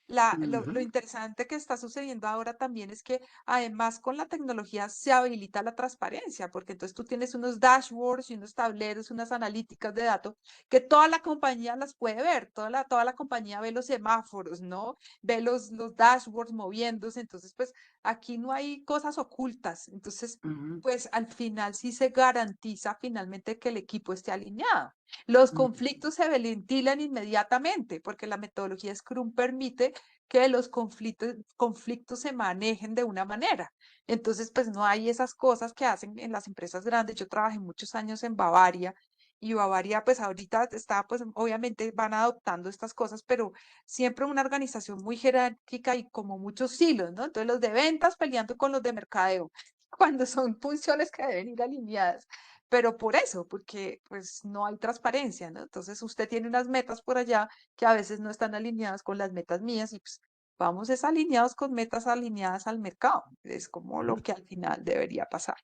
Lo interesante que está sucediendo ahora también es que además con la tecnología se habilita la transparencia, porque entonces tú tienes unos dashboards y unos tableros, unas analíticas de datos que toda la compañía las puede ver, toda la compañía ve los semáforos, ¿no? Ve los dashboards moviéndose, entonces pues aquí no hay cosas ocultas, entonces pues al final sí se garantiza finalmente que el equipo esté alineado. Los conflictos se ventilan inmediatamente porque la metodología Scrum permite que los conflictos se manejen de una manera. Entonces, pues no hay esas cosas que hacen en las empresas grandes. Yo trabajé muchos años en Bavaria y Bavaria, pues ahorita está, pues obviamente van adoptando estas cosas, pero siempre una organización muy jerárquica y como muchos silos, ¿no? Entonces los de ventas peleando con los de mercadeo, cuando son funciones que deben ir alineadas. Pero por eso, porque pues no hay transparencia, ¿no? Entonces usted tiene unas metas por allá que a veces no están alineadas con las metas mías y pues vamos es alineados con metas alineadas al mercado. Es como lo que al final debería pasar.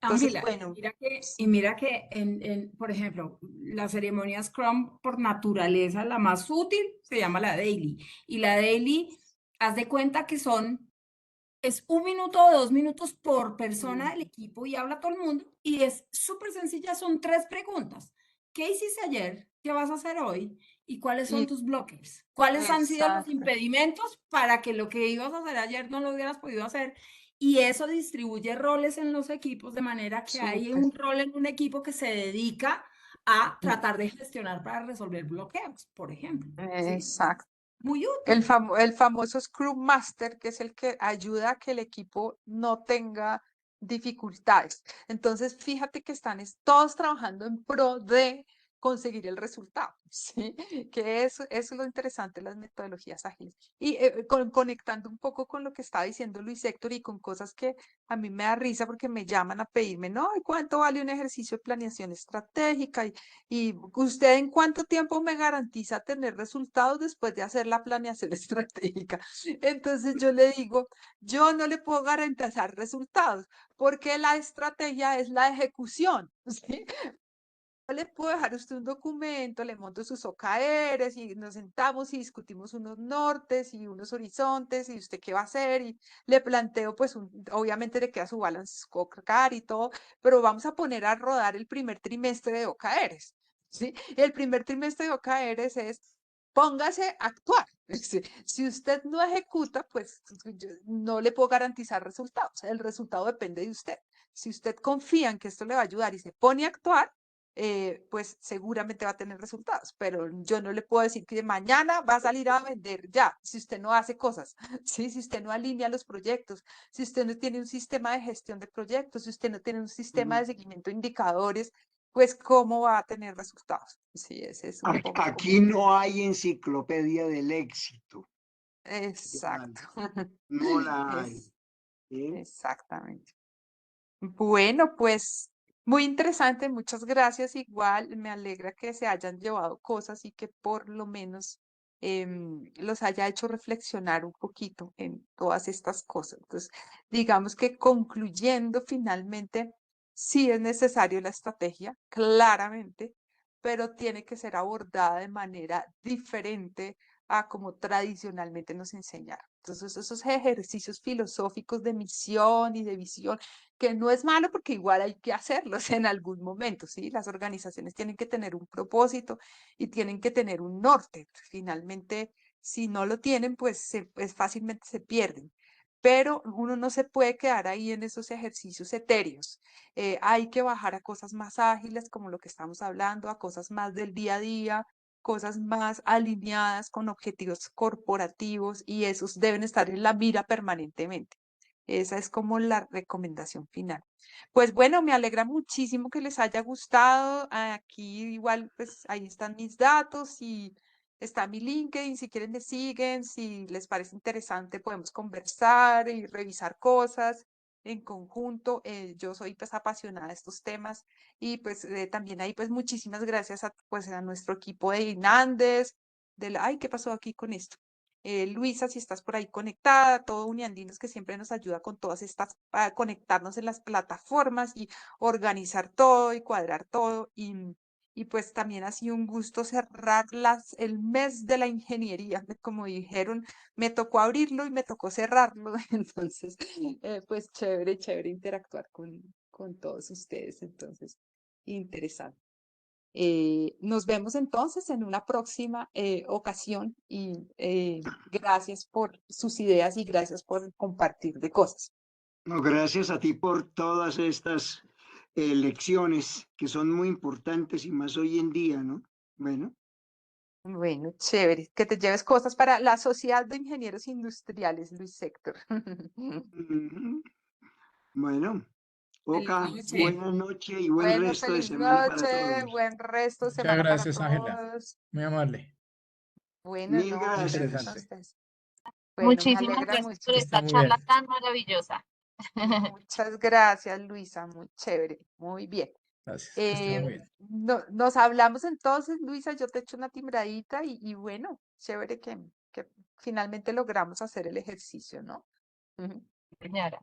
Entonces, Ángela, bueno, mira que por ejemplo, la ceremonia Scrum por naturaleza, la más útil, se llama la Daily. Y la Daily, haz de cuenta que es 1 minuto o 2 minutos por persona del equipo y habla todo el mundo. Y es súper sencilla, son 3 preguntas. ¿Qué hiciste ayer? ¿Qué vas a hacer hoy? ¿Y cuáles son y tus blockers? ¿Cuáles han sido los exacto. impedimentos para que lo que ibas a hacer ayer no lo hubieras podido hacer? Y eso distribuye roles en los equipos de manera que hay Súper. un rol en un equipo que se dedica a tratar de gestionar para resolver bloqueos, por ejemplo. ¿Sí? Exacto. Muy El, útil. el famoso Scrum Master, que es el que ayuda a que el equipo no tenga dificultades. Entonces, fíjate que están todos trabajando en pro de conseguir el resultado, ¿sí? Que eso es lo interesante de las metodologías ágiles. Y conectando un poco con lo que estaba diciendo Luis Héctor y con cosas que a mí me da risa porque me llaman a pedirme, ¿no? ¿Y cuánto vale un ejercicio de planeación estratégica? Y usted en cuánto tiempo me garantiza tener resultados después de hacer la planeación estratégica. Entonces yo le digo, yo no le puedo garantizar resultados porque la estrategia es la ejecución. ¿Sí? Yo le puedo dejar a usted un documento, le monto sus OKRs y nos sentamos y discutimos unos nortes y unos horizontes y usted qué va a hacer y le planteo, pues obviamente le queda su balance scorecard y todo, pero vamos a poner a rodar el primer trimestre de OKRs, ¿sí? El primer trimestre de OKRs es póngase a actuar. ¿Sí? Si usted no ejecuta, pues yo no le puedo garantizar resultados. El resultado depende de usted. Si usted confía en que esto le va a ayudar y se pone a actuar, pues seguramente va a tener resultados, pero yo no le puedo decir que mañana va a salir a vender ya, si usted no hace cosas, ¿sí? Si usted no alinea los proyectos, si usted no tiene un sistema de gestión de proyectos, si usted no tiene un sistema de seguimiento de indicadores, pues ¿cómo va a tener resultados? Sí, ese es un poco Aquí no hay enciclopedia del éxito. Exacto. No la hay. Es, ¿Sí? exactamente. Bueno, pues muy interesante, muchas gracias. Igual me alegra que se hayan llevado cosas y que por lo menos los haya hecho reflexionar un poquito en todas estas cosas. Entonces, digamos que concluyendo finalmente, sí es necesario la estrategia, claramente, pero tiene que ser abordada de manera diferente a como tradicionalmente nos enseñaron. Entonces, esos ejercicios filosóficos de misión y de visión que no es malo porque igual hay que hacerlos en algún momento, ¿sí? Las organizaciones tienen que tener un propósito y tienen que tener un norte. Finalmente, si no lo tienen, pues fácilmente se pierden. Pero uno no se puede quedar ahí en esos ejercicios etéreos. Hay que bajar a cosas más ágiles, como lo que estamos hablando, a cosas más del día a día, cosas más alineadas con objetivos corporativos y esos deben estar en la mira permanentemente. Esa es como la recomendación final. Pues bueno, me alegra muchísimo que les haya gustado. Aquí igual, pues ahí están mis datos y está mi LinkedIn. Si quieren me siguen, si les parece interesante podemos conversar y revisar cosas en conjunto. Yo soy pues apasionada de estos temas y pues también ahí pues muchísimas gracias a, pues, a nuestro equipo de Inandes, ay, ¿qué pasó aquí con esto? Luisa, si estás por ahí conectada, todo Uniandinos que siempre nos ayuda con todas estas, a conectarnos en las plataformas y organizar todo y cuadrar todo. Y pues también ha sido un gusto cerrar el mes de la ingeniería. Como dijeron, me tocó abrirlo y me tocó cerrarlo. Entonces, pues chévere, chévere interactuar con todos ustedes. Entonces, interesante. Nos vemos entonces en una próxima ocasión y gracias por sus ideas y gracias por compartir de cosas. No, gracias a ti por todas estas lecciones que son muy importantes y más hoy en día, ¿no? Bueno, Bueno, chévere. Que te lleves cosas para la Sociedad de Ingenieros Industriales, Luis Héctor. ujú, bueno, Feliz Oka, noche. buena noche y buen Bueno, resto de feliz semana para noche, todos. buen resto de Muchas semana para gracias, Ángela. todos. Muy amable. Buenas Mil noches a gracias. Interesante. ustedes. Bueno, me Muchísimas alegra gracias mucho. por Que esté esta muy charla bien. tan maravillosa. Muchas gracias, Luisa. Muy chévere. Muy bien. Gracias. Que esté muy bien. Nos hablamos entonces, Luisa. Yo te echo una timbradita y bueno, chévere que finalmente logramos hacer el ejercicio, ¿no? Ujú. Señora.